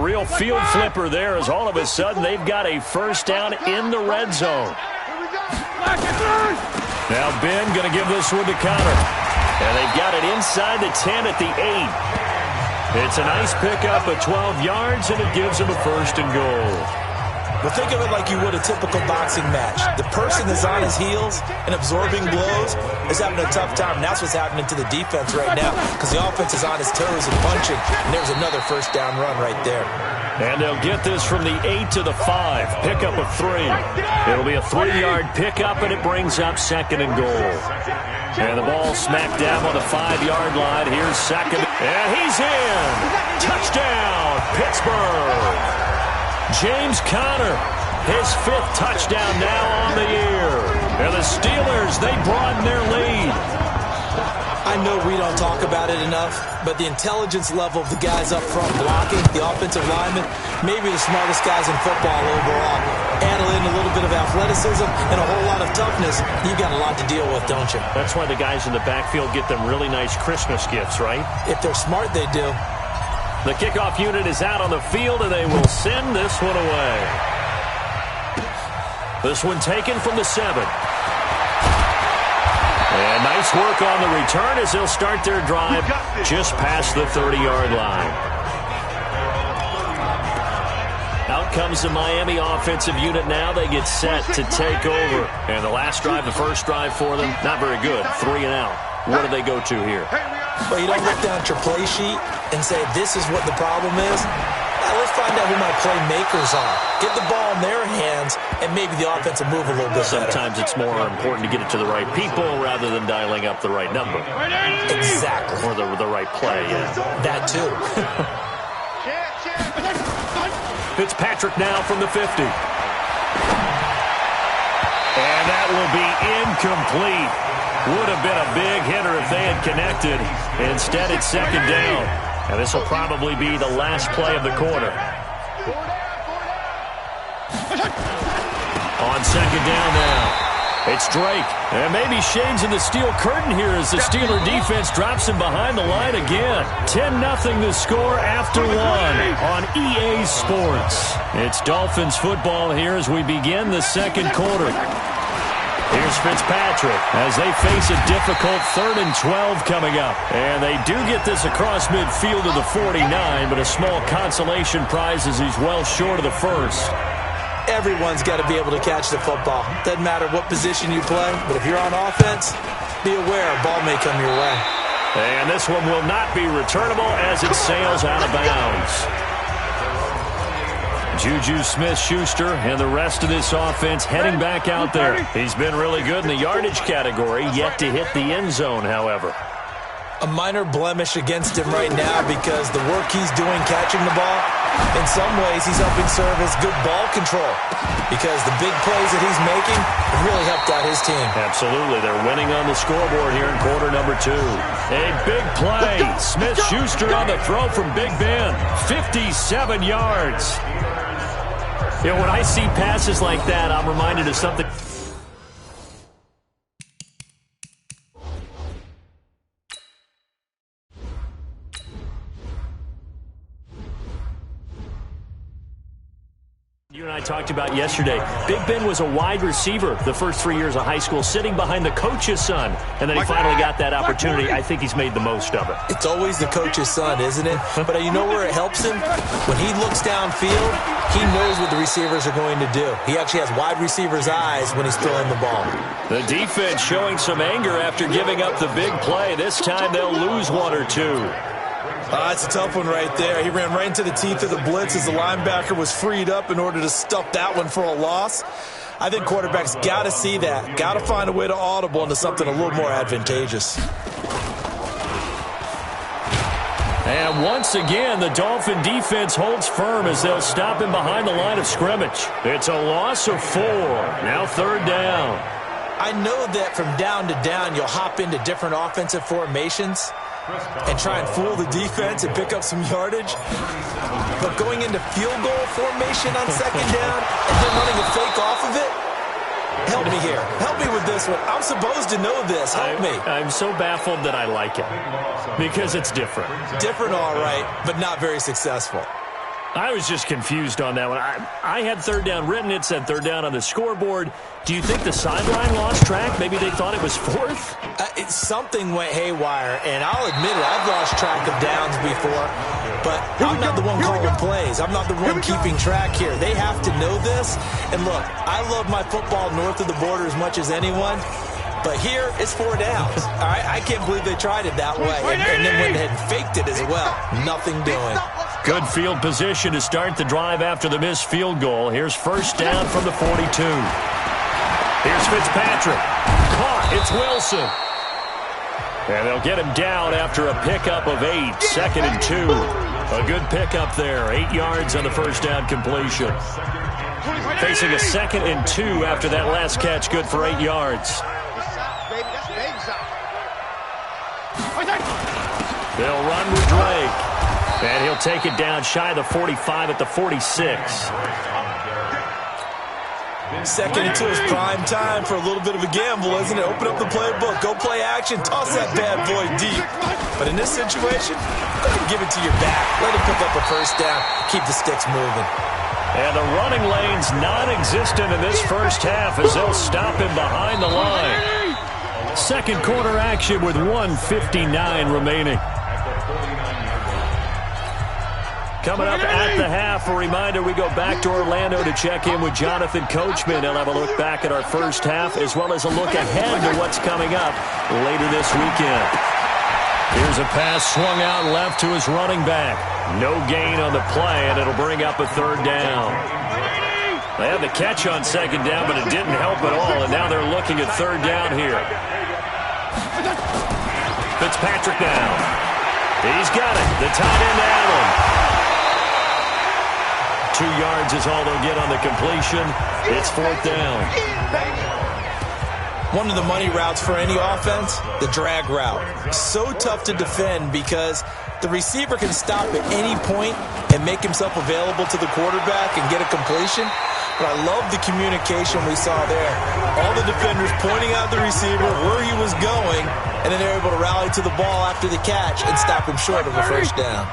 real field flipper there as all of a sudden they've got a first down in the red zone. Now Ben going to give this one to Connor. And they've got it inside the 10 at the 8. It's a nice pickup of 12 yards, and it gives them a first and goal. Well, think of it like you would a typical boxing match. The person is on his heels and absorbing blows is having a tough time. And that's what's happening to the defense right now because the offense is on his toes and punching. And there's another first down run right there. And they'll get this from the 8 to the 5. Pickup of 3. It'll be a 3-yard pickup, and it brings up second and goal. And the ball smacked down on the 5-yard line. Here's second. And he's in. Touchdown, Pittsburgh. James Conner, his 5th touchdown now on the year. And the Steelers, they broaden their lead. I know we don't talk about it enough, but the intelligence level of the guys up front blocking, the offensive linemen, maybe the smartest guys in football overall. Add in a little bit of athleticism and a whole lot of toughness, you've got a lot to deal with, don't you? That's why the guys in the backfield get them really nice Christmas gifts, right? If they're smart, they do. The kickoff unit is out on the field, and they will send this one away. This one taken from the 7. And nice work on the return as they'll start their drive just past the 30-yard line. Out comes the Miami offensive unit now. They get set to take over. And the last drive, the first drive for them, not very good. 3 and out. What do they go to here? Well, you don't look down at your play sheet and say, this is what the problem is. Now, let's find out who my playmakers are. Get the ball in their hands, and maybe the offense will move a little bit better. Sometimes it's more important to get it to the right people rather than dialing up the right number. Exactly. Or the right play, yeah. That too. Fitzpatrick now from the 50. And that will be incomplete. Would have been a big hitter if they had connected. Instead, it's second down. And this will probably be the last play of the quarter. On second down now. It's Drake. And maybe shades in the steel curtain here as the Steeler defense drops him behind the line again. 10-0 the score after 1 on EA Sports. It's Dolphins football here as we begin the second quarter. Here's Fitzpatrick as they face a difficult 3rd and 12 coming up. And they do get this across midfield to the 49, but a small consolation prize as he's well short of the first. Everyone's got to be able to catch the football. Doesn't matter what position you play, but if you're on offense, be aware a ball may come your way. And this one will not be returnable as it sails out of bounds. Juju Smith-Schuster and the rest of this offense heading back out there. He's been really good in the yardage category, yet to hit the end zone, however. A minor blemish against him right now because the work he's doing catching the ball, in some ways he's helping serve as good ball control because the big plays that he's making have really helped out his team. Absolutely. They're winning on the scoreboard here in quarter number 2. A big play. Smith-Schuster on the throw from Big Ben. 57 yards. You know, when I see passes like that, I'm reminded of something. You and I talked about yesterday. Big Ben was a wide receiver the first 3 years of high school, sitting behind the coach's son, and then he finally got that opportunity. I think he's made the most of it. It's always the coach's son, isn't it? But you know where it helps him? When he looks downfield, he knows what the receivers are going to do. He actually has wide receivers' eyes when he's throwing the ball. The defense showing some anger after giving up the big play. This time they'll lose 1 or 2. That's a tough one right there. He ran right into the teeth of the blitz as the linebacker was freed up in order to stuff that one for a loss. I think quarterbacks got to see that. Got to find a way to audible into something a little more advantageous. And once again, the Dolphin defense holds firm as they'll stop him behind the line of scrimmage. It's a loss of 4. Now 3rd down. I know that from down to down, you'll hop into different offensive formations and try and fool the defense and pick up some yardage. But going into field goal formation on 2nd down and then running a fake off of it, help me here. Help me with this one. I'm supposed to know this. Help me. I'm so baffled that I like it because it's different. Different, all right, but not very successful. I was just confused on that one. I had third down written. It said third down on the scoreboard. Do you think the sideline lost track? Maybe they thought it was fourth? Something went haywire, and I'll admit it. I've lost track of downs before, but I'm not the one calling plays. I'm not the one keeping track here. They have to know this. And look, I love my football north of the border as much as anyone, but here it's 4 downs. All right, I can't believe they tried it that way, and then went ahead and faked it as well. Nothing doing. Good field position to start the drive after the missed field goal. Here's first down from the 42. Here's Fitzpatrick. Caught. It's Wilson. And they'll get him down after a pickup of 8. 2nd and 2. A good pickup there. 8 yards on the first down completion. Facing a 2nd and 2 after that last catch. Good for 8 yards. They'll run with Drake. And he'll take it down shy of the 45 at the 46. 2nd and 2 is prime time for a little bit of a gamble, isn't it? Open up the playbook, go play action, toss that bad boy deep. But in this situation, go ahead and give it to your back. Let him pick up a first down, keep the sticks moving. And the running lane's non-existent in this first half as they'll stop him behind the line. Second quarter action with 1:59 remaining. Coming up at the half, a reminder, we go back to Orlando to check in with Jonathan Coachman. He'll have a look back at our first half as well as a look ahead to what's coming up later this weekend. Here's a pass swung out left to his running back. No gain on the play, and it'll bring up a third down. They had the catch on second down, but it didn't help at all, and now they're looking at third down here. Fitzpatrick now. He's got it. The tight end Allen. 2 yards is all they'll get on the completion. It's fourth down. One of the money routes for any offense, the drag route. So tough to defend because the receiver can stop at any point and make himself available to the quarterback and get a completion. But I love the communication we saw there. All the defenders pointing out the receiver, where he was going, and then they're able to rally to the ball after the catch and stop him short of a first down.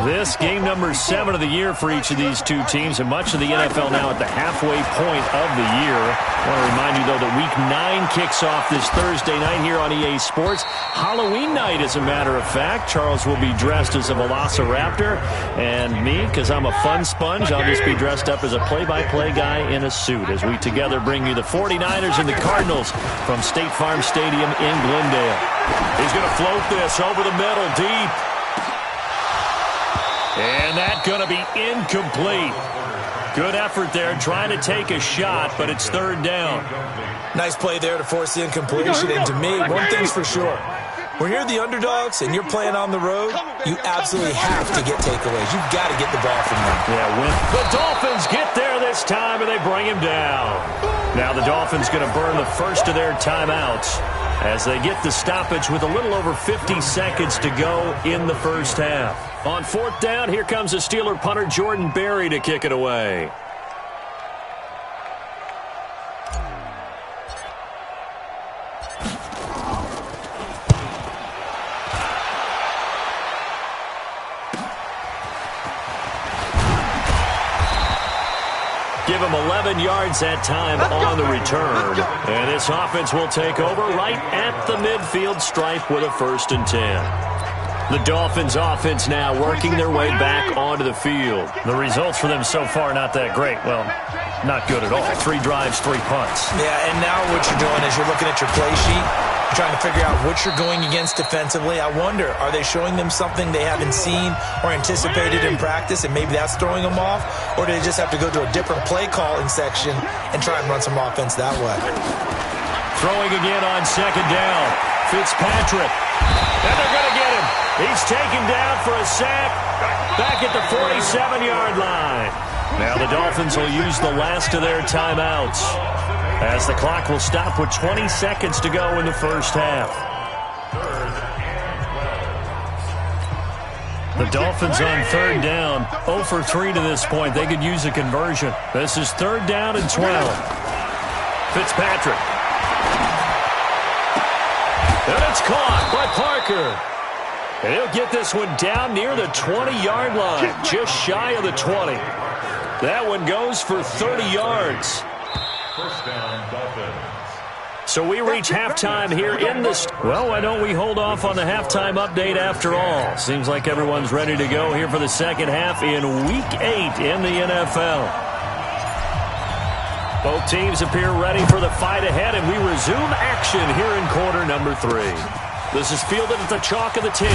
This game number 7 of the year for each of these two teams, and much of the NFL now at the halfway point of the year. I want to remind you, though, that Week 9 kicks off this Thursday night here on EA Sports. Halloween night, as a matter of fact. Charles will be dressed as a velociraptor, and me, because I'm a fun sponge, I'll just be dressed up as a play-by-play guy in a suit as we together bring you the 49ers and the Cardinals from State Farm Stadium in Glendale. He's going to float this over the middle, deep. And that's going to be incomplete. Good effort there, trying to take a shot, but it's third down. Nice play there to force the incompletion. And to me, one thing's for sure. When you're the underdogs and you're playing on the road, you absolutely have to get takeaways. You've got to get the ball from them. Yeah, when the Dolphins get there this time and they bring him down. Now the Dolphins going to burn the first of their timeouts as they get the stoppage with a little over 50 seconds to go in the first half. On fourth down, here comes the Steeler punter Jordan Berry to kick it away. Give him 11 yards that time on the return. And this offense will take over right at the midfield stripe with a 1st and 10. The Dolphins offense now working their way back onto the field. The results for them so far not that great. Well, not good at all. 3 drives, 3 punts. Yeah, and now what you're doing is you're looking at your play sheet, trying to figure out what you're going against defensively. I wonder, are they showing them something they haven't seen or anticipated in practice, and maybe that's throwing them off? Or do they just have to go to a different play calling section and try and run some offense that way? Throwing again on second down. Fitzpatrick. And they're going to get him. He's taken down for a sack back at the 47-yard line. Now the Dolphins will use the last of their timeouts as the clock will stop with 20 seconds to go in the first half. The Dolphins on third down, 0 for 3 to this point. They could use a conversion. This is third down and 12. Fitzpatrick. And it's caught by Parker. And he'll get this one down near the 20-yard line, just shy of the 20. That one goes for 30 yards. First down, Dolphins. So we reach halftime here in this. Well, why don't we hold off on the halftime update after all? Seems like everyone's ready to go here for the second half in Week 8 in the NFL. Both teams appear ready for the fight ahead, and we resume action here in quarter number 3. This is fielded at the chalk of the 10.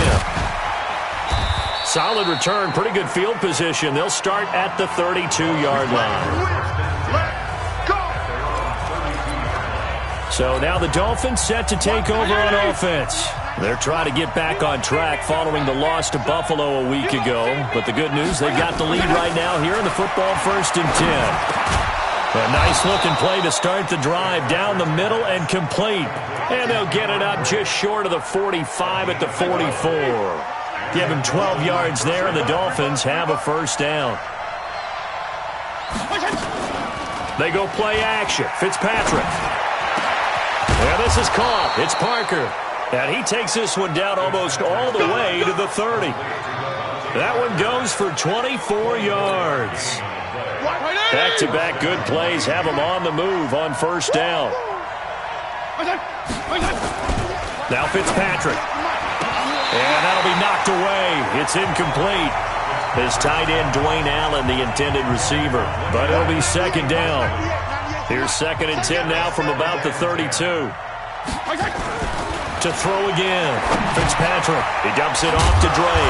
Solid return, pretty good field position. They'll start at the 32-yard line. So now the Dolphins set to take over on offense. They're trying to get back on track following the loss to Buffalo a week ago. But the good news, they've got the lead right now here in the football 1st and 10. A nice-looking play to start the drive down the middle and complete. And they'll get it up just short of the 45 at the 44. Give them 12 yards there, and the Dolphins have a first down. They go play action. Fitzpatrick. And this is caught. It's Parker. And he takes this one down almost all the way to the 30. That one goes for 24 yards. Back-to-back good plays have them on the move on first down. Now Fitzpatrick. And that'll be knocked away. It's incomplete. His tight end, Dwayne Allen, the intended receiver. But it'll be second down. Here's 2nd and 10 now from about the 32. To throw again. Fitzpatrick. He dumps it off to Dre.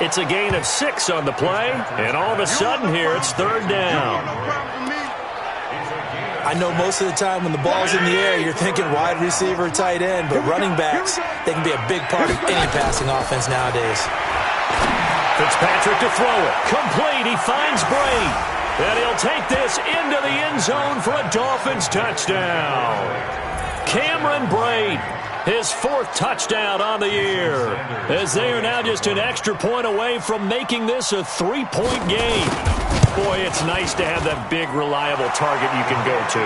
It's a gain of 6 on the play. And all of a sudden here, it's 3rd down. I know most of the time when the ball's in the air, you're thinking wide receiver, tight end. But running backs, they can be a big part of any passing offense nowadays. Fitzpatrick to throw it. Complete. He finds Braid. And he'll take this into the end zone for a Dolphins touchdown. Cameron Braid, his 4th touchdown on the year, as they are now just an extra point away from making this a 3-point game. Boy, it's nice to have that big, reliable target you can go to.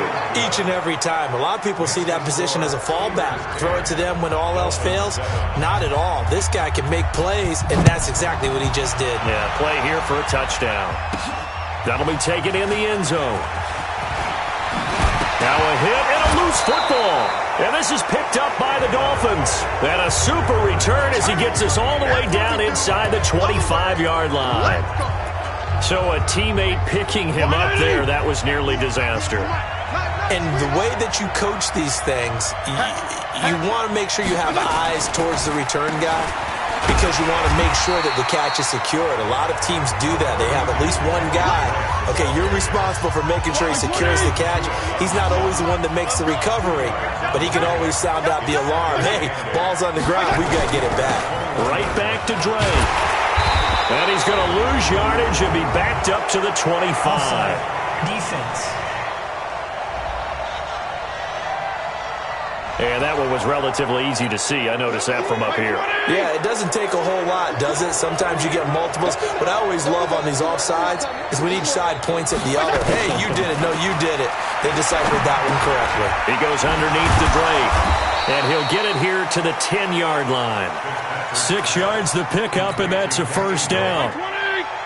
Each and every time. A lot of people see that position as a fallback. Throw it to them when all else fails. Not at all. This guy can make plays, and that's exactly what he just did. Yeah, play here for a touchdown. That'll be taken in the end zone. Now a hit and a loose football. And this is picked up by the Dolphins. And a super return as he gets us all the way down inside the 25-yard line. So a teammate picking him up there, that was nearly disaster. And the way that you coach these things, you want to make sure you have eyes towards the return guy, because you want to make sure that the catch is secured. A lot of teams do that. They have at least one guy. Okay, you're responsible for making sure he secures the catch. He's not always the one that makes the recovery, but he can always sound out the alarm. Hey, ball's on the ground. We've got to get it back. Right back to Dre. And he's going to lose yardage and be backed up to the 25. Defense. And that one was relatively easy to see. I noticed that from up here. Yeah, it doesn't take a whole lot, does it? Sometimes you get multiples. What I always love on these offsides is when each side points at the other. Hey, you did it. No, you did it. They deciphered that one correctly. He goes underneath the Drake. And he'll get it here to the 10-yard line. 6 yards the pickup, and that's a first down.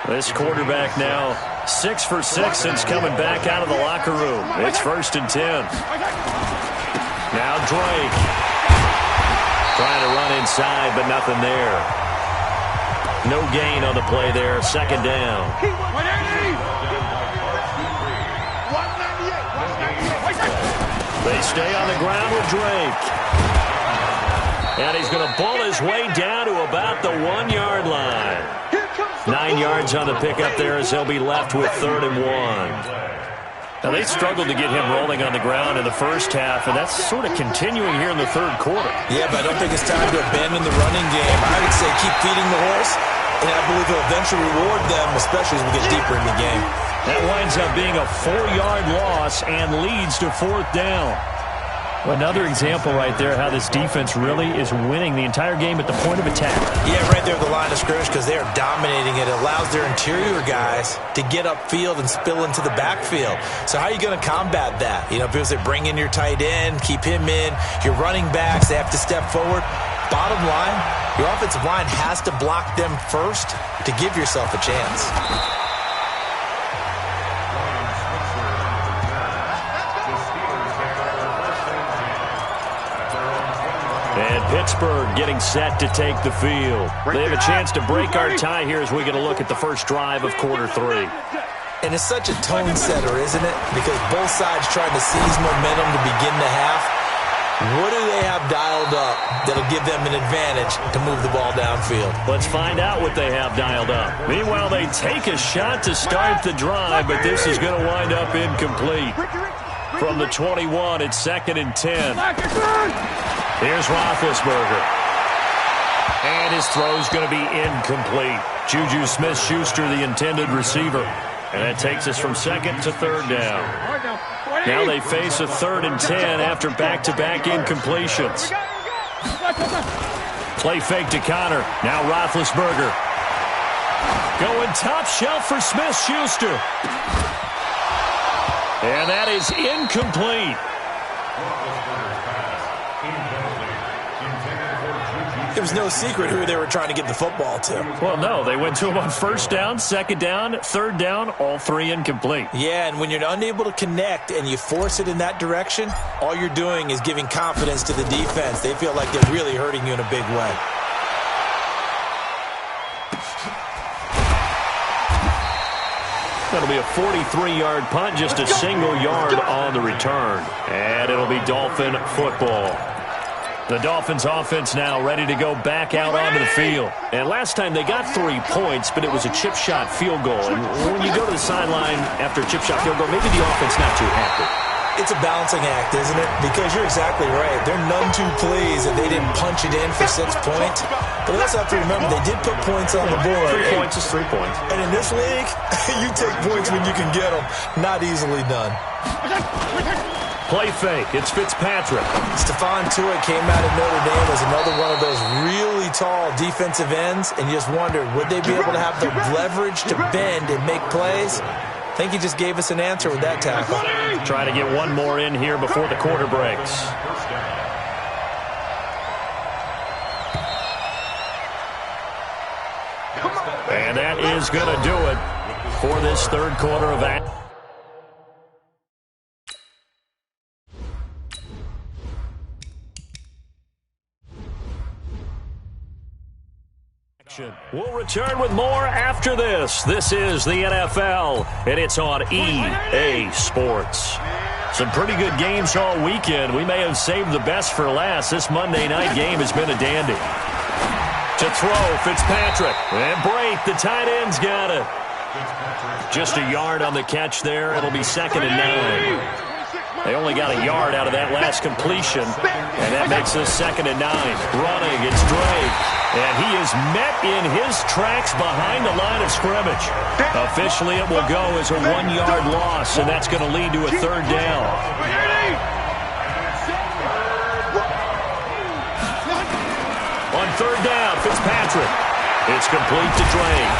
This quarterback now 6 for 6 since coming back out of the locker room. It's 1st and 10. Now Drake trying to run inside, but nothing there. No gain on the play there. 2nd down. They stay on the ground with Drake. And he's going to ball his way down to about the 1-yard line. 9 yards on the pickup there as he'll be left with 3rd and 1. Now, they struggled to get him rolling on the ground in the first half, and that's sort of continuing here in the 3rd quarter. Yeah, but I don't think it's time to abandon the running game. I would say keep feeding the horse, and I believe he'll eventually reward them, especially as we get deeper in the game. That winds up being a 4-yard loss and leads to 4th down. Another example right there how this defense really is winning the entire game at the point of attack. Yeah, right there at the line of scrimmage because they are dominating it. It allows their interior guys to get upfield and spill into the backfield. So how are you going to combat that? You know, people say bring in your tight end, keep him in. Your running backs, they have to step forward. Bottom line, your offensive line has to block them first to give yourself a chance. And Pittsburgh getting set to take the field. They have a chance to break our tie here as we get a look at the first drive of quarter 3. And it's such a tone setter, isn't it? Because both sides trying to seize momentum to begin the half. What do they have dialed up that'll give them an advantage to move the ball downfield? Let's find out what they have dialed up. Meanwhile, they take a shot to start the drive, but this is going to wind up incomplete. From the 21, it's 2nd and 10. Here's Roethlisberger. And his throw's going to be incomplete. Juju Smith-Schuster, the intended receiver. And that takes us from 2nd to 3rd down. Now they face a 3rd and 10 after back-to-back incompletions. Play fake to Connor. Now Roethlisberger. Going top shelf for Smith-Schuster. And that is incomplete. There was no secret who they were trying to get the football to. Well, no. They went to him on 1st down, 2nd down, 3rd down, all 3 incomplete. Yeah, and when you're unable to connect and you force it in that direction, all you're doing is giving confidence to the defense. They feel like they're really hurting you in a big way. That'll be a 43-yard punt, just a single yard on the return. And it'll be Dolphin football. The Dolphins offense now ready to go back out onto the field. And last time they got 3 points, but it was a chip shot field goal. And when you go to the sideline after a chip shot field goal, maybe the offense not too happy. It's a balancing act, isn't it? Because you're exactly right. They're none too pleased that they didn't punch it in for 6 points. But we also have to remember they did put points on the board. 3 points is 3 points. And in this league, you take points when you can get them. Not easily done. Play fake. It's Fitzpatrick. Stephon Tuitt came out of Notre Dame as another one of those really tall defensive ends, and you just wondered, would they be able to have the leverage to bend and make plays? I think he just gave us an answer with that tackle. Try to get one more in here before the quarter breaks. And that is going to do it for this 3rd quarter of action. We'll return with more after this. This is the NFL, and it's on EA Sports. Some pretty good games all weekend. We may have saved the best for last. This Monday night game has been a dandy. To throw, Fitzpatrick. And break, the tight end's got it. Just a yard on the catch there. It'll be 2nd and 9. They only got a yard out of that last completion, and that makes us 2nd and 9. Running, it's Drake, and he is met in his tracks behind the line of scrimmage. Officially, it will go as a 1-yard loss, and that's going to lead to a 3rd down. On 3rd down, Fitzpatrick. It's complete to Drake.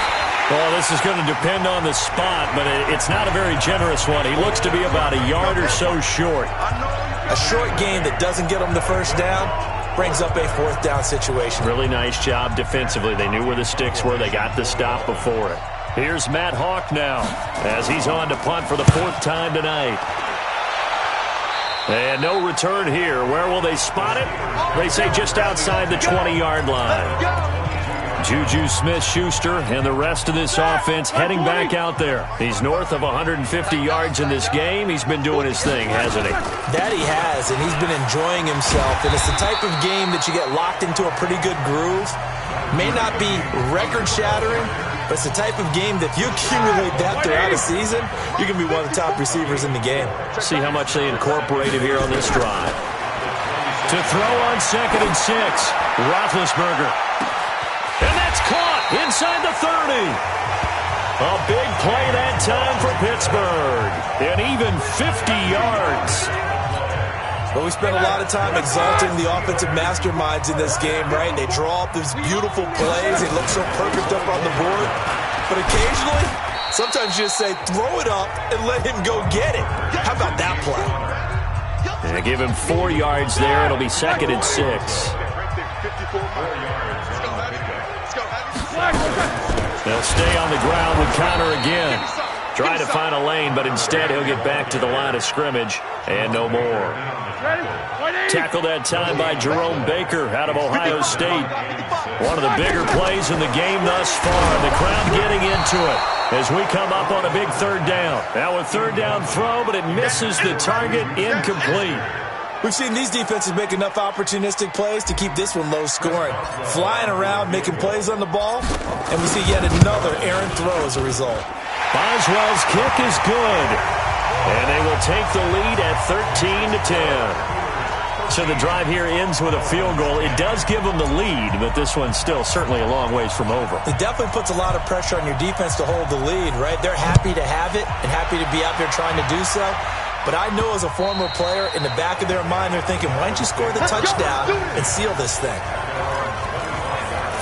Well, this is going to depend on the spot, but it's not a very generous one. He looks to be about a yard or so short. A short game that doesn't get him the 1st down brings up a 4th down situation. Really nice job defensively. They knew where the sticks were. They got the stop before it. Here's Matt Hawk now as he's on to punt for the 4th time tonight. And no return here. Where will they spot it? They say just outside the 20-yard line. Juju Smith-Schuster and the rest of this offense heading back out there. He's north of 150 yards in this game. He's been doing his thing, hasn't he? That he has, and he's been enjoying himself. And it's the type of game that you get locked into a pretty good groove. May not be record-shattering, but it's the type of game that if you accumulate that throughout a season, you're going to be one of the top receivers in the game. See how much they incorporated here on this drive. To throw on 2nd and 6, Roethlisberger. And that's caught inside the 30. A big play that time for Pittsburgh. And even 50 yards. Well, we spent a lot of time exalting the offensive masterminds in this game, right? They draw up these beautiful plays. They look so perfect up on the board. But occasionally, sometimes you just say, throw it up and let him go get it. How about that play? And give him 4 yards there. It'll be 2nd and 6. They'll stay on the ground with Connor again. Trying to find a lane, but instead he'll get back to the line of scrimmage and no more. Tackled that time by Jerome Baker out of Ohio State. One of the bigger plays in the game thus far. The crowd getting into it as we come up on a big third down. Now a third down throw, but it misses the target, incomplete. We've seen these defenses make enough opportunistic plays to keep this one low scoring. Flying around, making plays on the ball, and we see yet another errant throw as a result. Boswell's kick is good, and they will take the lead at 13-10. So the drive here ends with a field goal. It does give them the lead, but this one's still certainly a long ways from over. It definitely puts a lot of pressure on your defense to hold the lead, right? They're happy to have it and happy to be out there trying to do so. But I know as a former player, in the back of their mind, they're thinking, why don't you score the touchdown and seal this thing?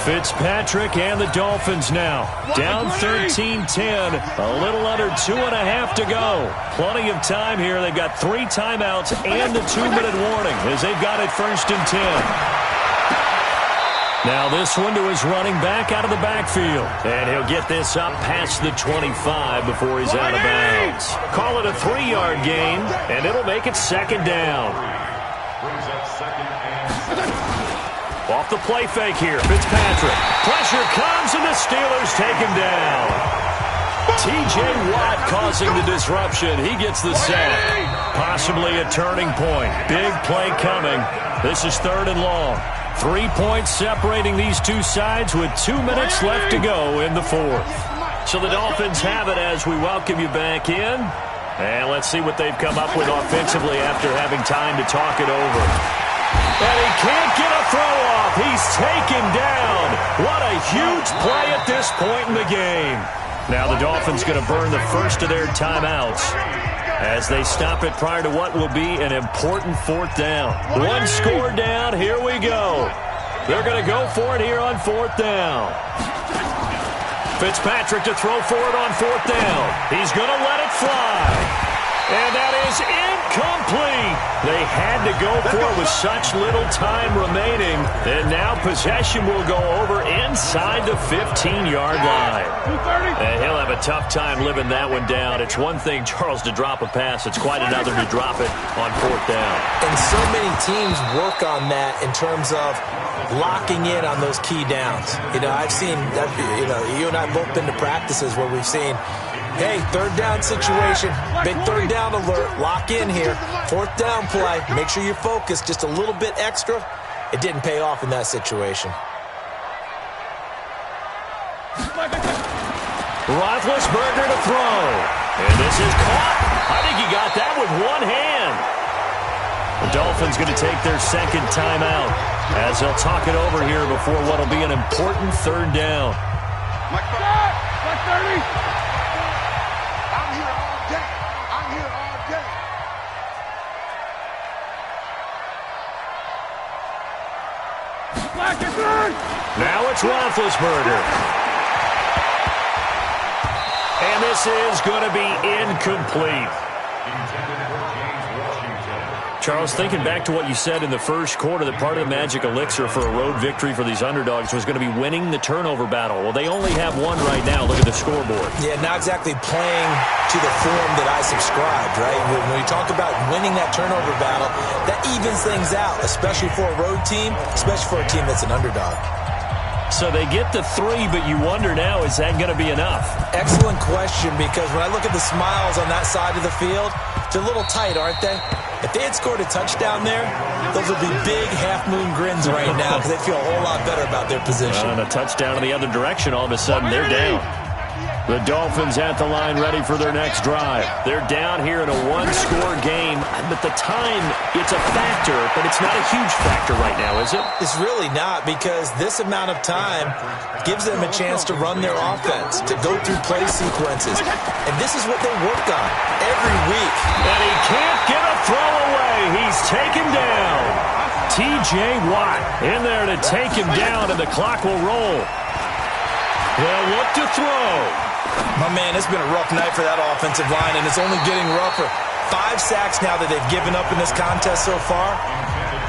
Fitzpatrick and the Dolphins now down 13-10, a little under 2.5 to go. Plenty of time here. They've got 3 timeouts and the 2-minute warning as they've got it 1st and 10. Now this one to his running back out of the backfield, and he'll get this up past the 25 before he's out of bounds. Call it a 3-yard gain, and it'll make it 2nd down. Off the play fake here, Fitzpatrick. Pressure comes, and the Steelers take him down. T.J. Watt causing the disruption. He gets the sack. Possibly a turning point. Big play coming. This is 3rd and long. 3 points separating these two sides with 2 minutes left to go in the 4th. So the Dolphins have it as we welcome you back in. And let's see what they've come up with offensively after having time to talk it over. And he can't get a throw off. He's taken down. What a huge play at this point in the game. Now the Dolphins going to burn the first of their timeouts as they stop it prior to what will be an important 4th down. 1 score down. Here we go. They're going to go for it here on 4th down. Fitzpatrick to throw for it on 4th down. He's going to let it fly. And that is incomplete. They had to go for it with such little time remaining. And now possession will go over inside the 15-yard line. And he'll have a tough time living that one down. It's one thing, Charles, to drop a pass. It's quite another to drop it on 4th down. And so many teams work on that in terms of locking in on those key downs. You know, I've seen, you and I both been to practices where we've seen, hey, 3rd down situation, big 3rd down alert, lock in here, 4th down play, make sure you're focused just a little bit extra. It didn't pay off in that situation. Roethlisberger to throw, and this is caught. I think he got that with one hand. The Dolphins going to take their 2nd timeout as they'll talk it over here before what will be an important 3rd down. Mike 30. Now it's Roethlisberger. And this is going to be incomplete. Charles, thinking back to what you said in the first quarter, that part of the magic elixir for a road victory for these underdogs was going to be winning the turnover battle. Well, they only have one right now. Look at the scoreboard. Yeah, not exactly playing to the form that I subscribed, right? When we talk about winning that turnover battle, that evens things out, especially for a road team, especially for a team that's an underdog. So they get the 3, but you wonder now, is that going to be enough? Excellent question, because when I look at the smiles on that side of the field, they're a little tight, aren't they? If they had scored a touchdown there, those would be big half-moon grins right now because they feel a whole lot better about their position. And a touchdown in the other direction, all of a sudden they're down. The Dolphins at the line ready for their next drive. They're down here in a 1-score game, but the time, it's a factor, but it's not a huge factor right now, is it? It's really not, because this amount of time gives them a chance to run their offense, to go through play sequences. And this is what they work on every week. And he can't get a throw away. He's taken down. T.J. Watt in there to take him down, and the clock will roll. They'll look to throw. My man, it's been a rough night for that offensive line, and it's only getting rougher. 5 sacks now that they've given up in this contest so far.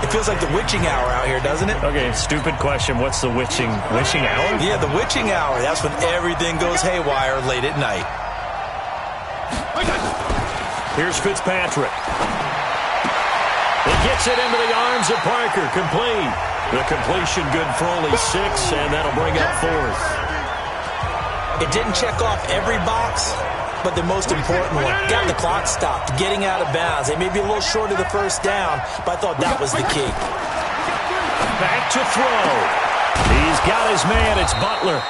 It feels like the witching hour out here, doesn't it? Okay, stupid question. What's the witching hour? Yeah, the witching hour. That's when everything goes haywire late at night. Here's Fitzpatrick. He gets it into the arms of Parker. Complete. The completion good for only 6, and that'll bring up 4th. It didn't check off every box, but the most important one. Got the clock stopped, getting out of bounds. They may be a little short of the first down, but I thought that was the key. Back to throw. He's got his man. It's Butler.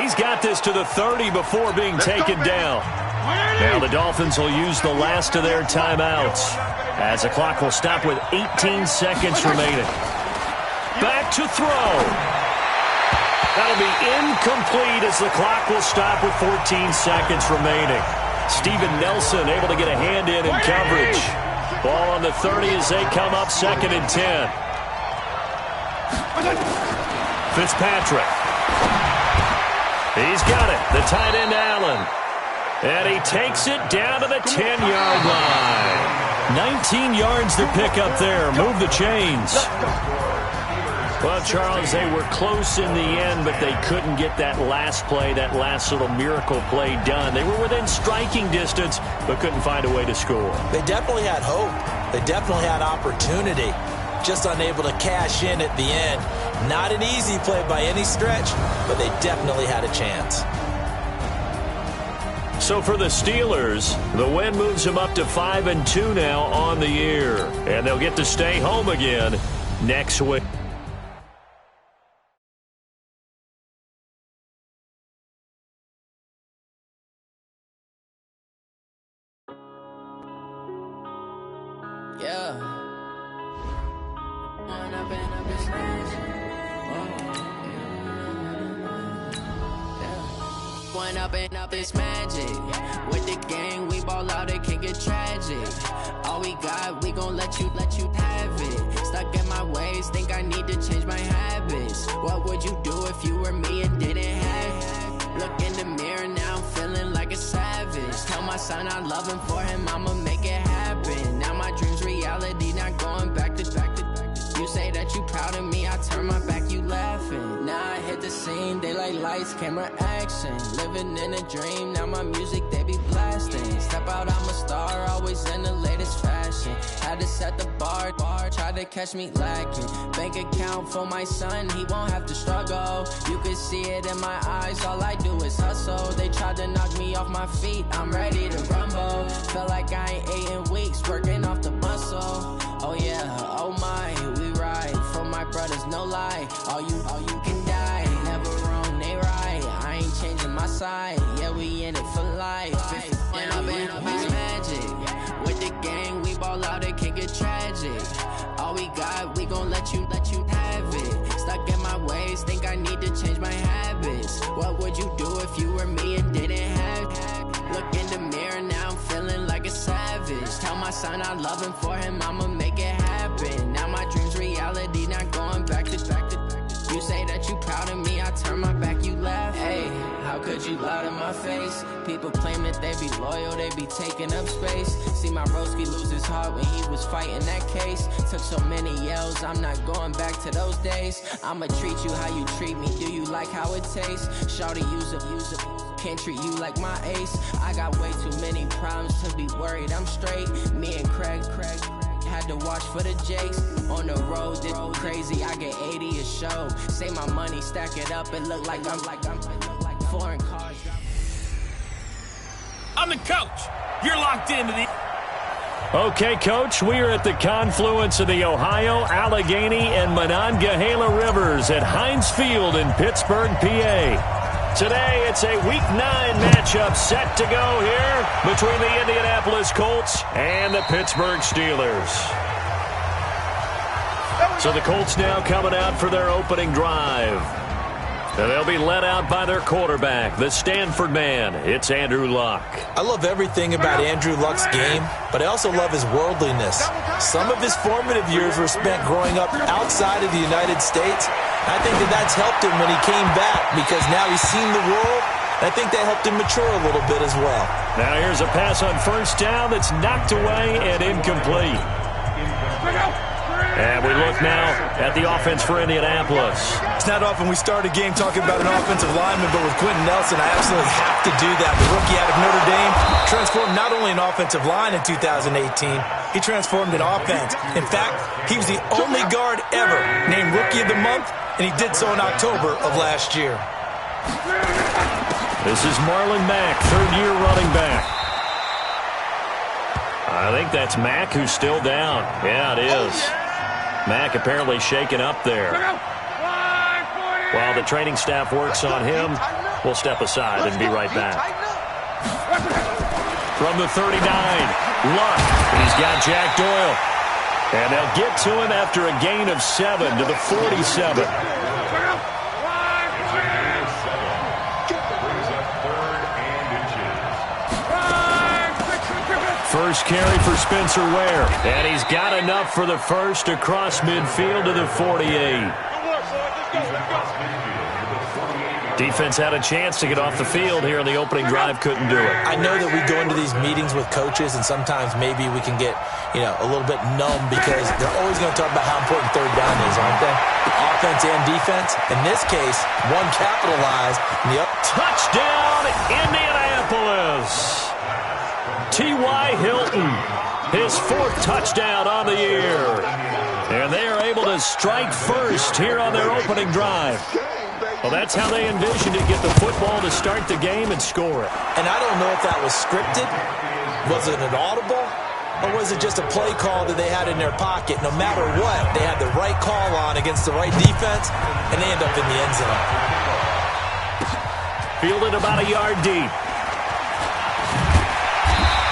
He's got this to the 30 before being taken down. Now the Dolphins will use the last of their timeouts as the clock will stop with 18 seconds remaining. Back to throw. That'll be incomplete as the clock will stop with 14 seconds remaining. Steven Nelson able to get a hand in coverage. Ball on the 30 as they come up 2nd and 10. Fitzpatrick. He's got it. The tight end Allen. And he takes it down to the 10-yard line. 19 yards to pick up there. Move the chains. Well, Charles, they were close in the end, but they couldn't get that last play, that last little miracle play done. They were within striking distance, but couldn't find a way to score. They definitely had hope. They definitely had opportunity. Just unable to cash in at the end. Not an easy play by any stretch, but they definitely had a chance. So for the Steelers, the win moves them up to 5-2 now on the year. And they'll get to stay home again next week. Yeah. One up and up is magic. With the gang, we ball out, it can get tragic. All we got, we gon' let you have it. Stuck in my ways, think I need to change my habits. What would you do if you were me and didn't have it? Look in the mirror, now I'm feeling like a savage. Tell my son I love him, for him I'ma make it happen. Now my dream's reality, not going back to. You say that you proud of me, I turn my back, you laughing. Now I hit the scene, daylight lights, camera action. Living in a dream, now my music, they be blasting. Step out, I'm a star, always in the latest fashion. Had to set the bar, try to catch me lacking. Bank account for my son, he won't have to struggle. You can see it in my eyes, all I do is hustle. They tried to knock me off my feet, I'm ready to rumble. Felt like I ain't ate in weeks, working off the muscle. Oh yeah, oh my, we ride for my brothers, no lie. All you can die, never wrong, they right. I ain't changing my side, yeah, we in it for life. And I've been magic. With the gang, we ball out, it can get tragic. All we got, we gon' let you have it. Stuck in my ways, think I need to change my habits. What would you do if you were me and didn't have it? Look in the mirror, now I'm feeling like a savage. Tell my son I love him, for him I'ma make it happen. Now my dream's reality, not going back to. You say that you proud of me, I turn my back, you laugh. Hey, how could you lie to my face? People claim that they be loyal, they be taking up space. See my broski lose his heart when he was fighting that case. Took so many yells, I'm not going back to those days. I'ma treat you how you treat me, do you like how it tastes? Shawty, use it. Can't treat you like my ace. I got way too many problems to be worried, I'm straight. Me and Craig had to watch for the Jakes. On the road, this crazy, I get 80 a show. Say my money, stack it up, it look like I'm foreign cars. I'm the coach. You're locked into the... Okay, Coach, we are at the confluence of the Ohio, Allegheny, and Monongahela Rivers at Heinz Field in Pittsburgh, PA. Today, it's a Week 9 matchup set to go here between the Indianapolis Colts and the Pittsburgh Steelers. So the Colts now coming out for their opening drive. And they'll be led out by their quarterback, the Stanford man. It's Andrew Luck. I love everything about Andrew Luck's game, but I also love his worldliness. Some of his formative years were spent growing up outside of the United States. I think that's helped him when he came back, because now he's seen the world. I think that helped him mature a little bit as well. Now here's a pass on first down that's knocked away and incomplete. And we look now at the offense for Indianapolis. It's not often we start a game talking about an offensive lineman, but with Quentin Nelson, I absolutely have to do that. The rookie out of Notre Dame transformed not only an offensive line in 2018, he transformed an offense. In fact, he was the only guard ever named Rookie of the Month, and he did so in October of last year. This is Marlon Mack, third-year running back. I think that's Mack who's still down. Yeah, it is. Mack apparently shaken up there. While the training staff works on him, we'll step aside and be right back. From the 39, Luck. He's got Jack Doyle. And they'll get to him after a gain of 7 to the 47. First carry for Spencer Ware. And he's got enough for the first across midfield to the 48. Defense had a chance to get off the field here in the opening drive, couldn't do it. I know that we go into these meetings with coaches, and sometimes maybe we can get, a little bit numb because they're always going to talk about how important third down is, aren't they? Offense and defense. In this case, one capitalized. Touchdown, Indianapolis! T.Y. Hilton, his 4th touchdown on the year. And they are able to strike first here on their opening drive. Well, that's how they envisioned it, get the football to start the game and score it. And I don't know if that was scripted. Was it an audible? Or was it just a play call that they had in their pocket? No matter what, they had the right call on against the right defense, and they end up in the end zone. Fielded about a yard deep.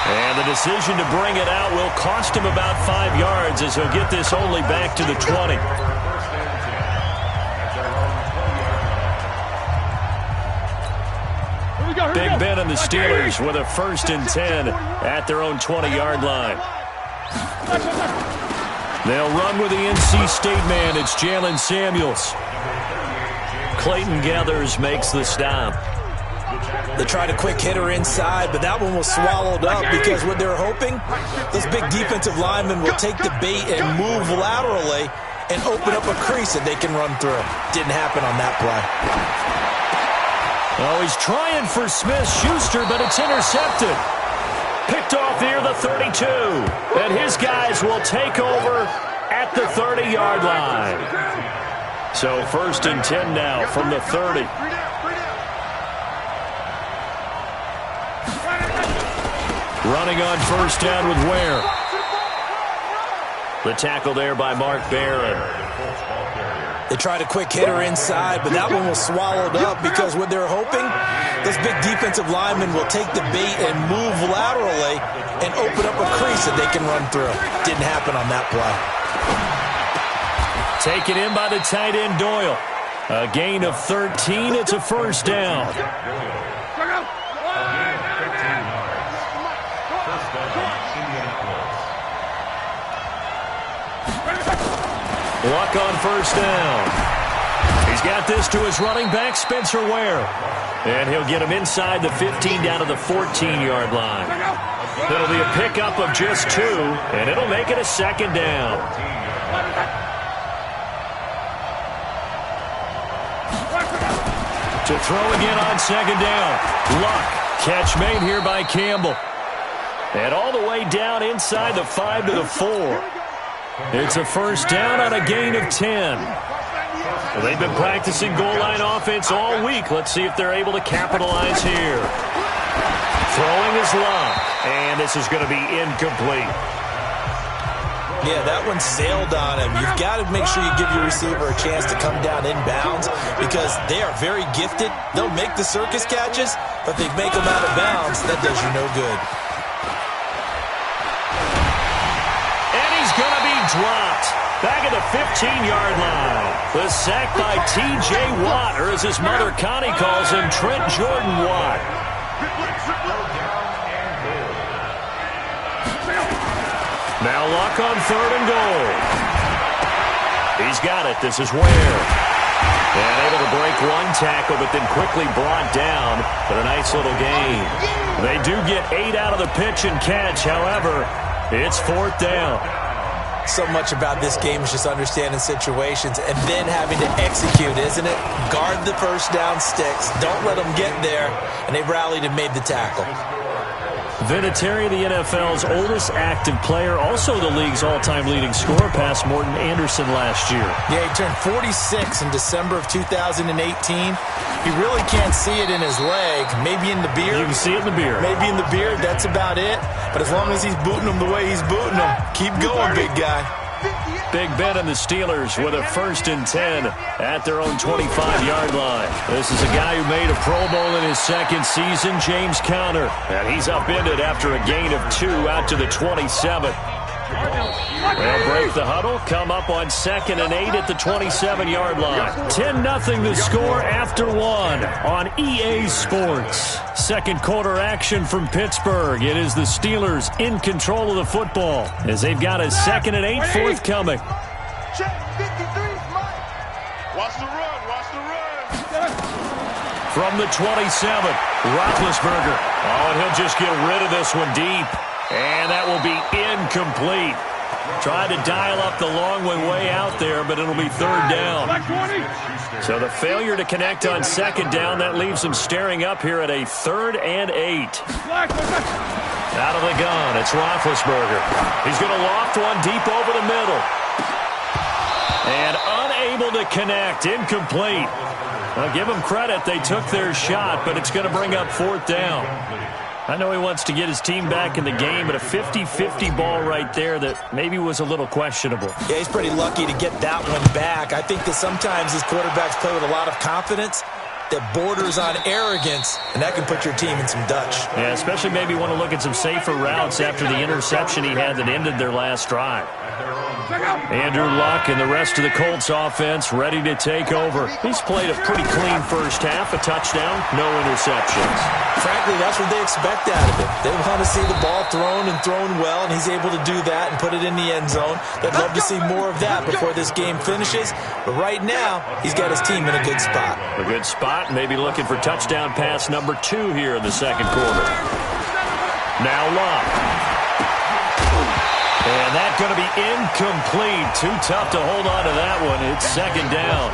And the decision to bring it out will cost him about 5 yards as he'll get this only back to the 20. Big Ben and the Steelers with a 1st and 10 at their own 20-yard line. They'll run with the NC State man. It's Jalen Samuels. Clayton Gathers makes the stop. They tried a quick hitter inside, but that one was swallowed up because what they're hoping, those big defensive linemen will take the bait and move laterally and open up a crease that they can run through. Didn't happen on that play. Oh, he's trying for Smith-Schuster, but it's intercepted. Picked off near the 32. And his guys will take over at the 30-yard line. So 1st and 10 now from the 30. Running on 1st down with Ware. The tackle there by Mark Barron. They tried a quick hitter inside, but that one was swallowed up because what they're hoping, those big defensive linemen will take the bait and move laterally and open up a crease that they can run through. Didn't happen on that play. Taken in by the tight end Doyle. A gain of 13. It's a 1st down. Luck on 1st down. He's got this to his running back, Spencer Ware. And he'll get him inside the 15 down to the 14-yard line. It'll be a pickup of just 2, and it'll make it a 2nd down. To throw again on 2nd down. Luck. Catch made here by Campbell. And all the way down inside the 5 to the 4. It's a 1st down on a gain of 10. Well, they've been practicing goal line offense all week. Let's see if they're able to capitalize here. Throwing is Luck, and this is going to be incomplete. Yeah, that one sailed on him. You've got to make sure you give your receiver a chance to come down inbounds because they are very gifted. They'll make the circus catches, but they make them out of bounds. That does you no good. Going to be dropped back at the 15-yard line. The sack by T.J. Watt, or as his mother Connie calls him, Trent Jordan Watt. Now Luck on 3rd and goal. He's got it. This is Ware. And able to break one tackle, but then quickly brought down. But a nice little gain. They do get 8 out of the pitch and catch. However, it's 4th down. So much about this game is just understanding situations and then having to execute, isn't it? Guard the first down sticks. Don't let them get there. And they rallied and made the tackle. Vinatieri, the NFL's oldest active player, also the league's all-time leading scorer, past Morton Anderson last year. Yeah, he turned 46 in December of 2018. You really can't see it in his leg. Maybe in the beard. You can see it in the beard. Maybe in the beard. That's about it. But as long as he's booting them the way he's booting them, keep going, big guy. Big Ben and the Steelers with a 1st and 10 at their own 25-yard line. This is a guy who made a Pro Bowl in his second season, James Conner. And he's upended after a gain of 2 out to the 27. They'll break the huddle, come up on 2nd and 8 at the 27-yard line. 10-0 the score after 1 on EA Sports. Second quarter action from Pittsburgh. It is the Steelers in control of the football as they've got a 2nd and 8 forthcoming. Check 53, Mike. Watch the run, watch the run. From the 27, Roethlisberger. Oh, and he'll just get rid of this one deep. And that will be incomplete. Tried to dial up the long way out there, but it'll be 3rd down. So the failure to connect on 2nd down, that leaves them staring up here at a 3rd and 8. Out of the gun, it's Roethlisberger. He's going to loft one deep over the middle. And unable to connect, incomplete. I'll give them credit, they took their shot, but it's going to bring up 4th down. I know he wants to get his team back in the game, but a 50-50 ball right there that maybe was a little questionable. Yeah, he's pretty lucky to get that one back. I think that sometimes these quarterbacks play with a lot of confidence that borders on arrogance, and that can put your team in some Dutch. Yeah, especially maybe want to look at some safer routes after the interception he had that ended their last drive. Andrew Luck and the rest of the Colts offense ready to take over. He's played a pretty clean first half, a touchdown, no interceptions. Frankly, that's what they expect out of him. They want to see the ball thrown and thrown well, and he's able to do that and put it in the end zone. They'd love to see more of that before this game finishes. But right now, he's got his team in a good spot. A good spot, maybe looking for touchdown pass number 2 here in the second quarter. Now Luck. And that's going to be incomplete. Too tough to hold on to that one. It's 2nd down.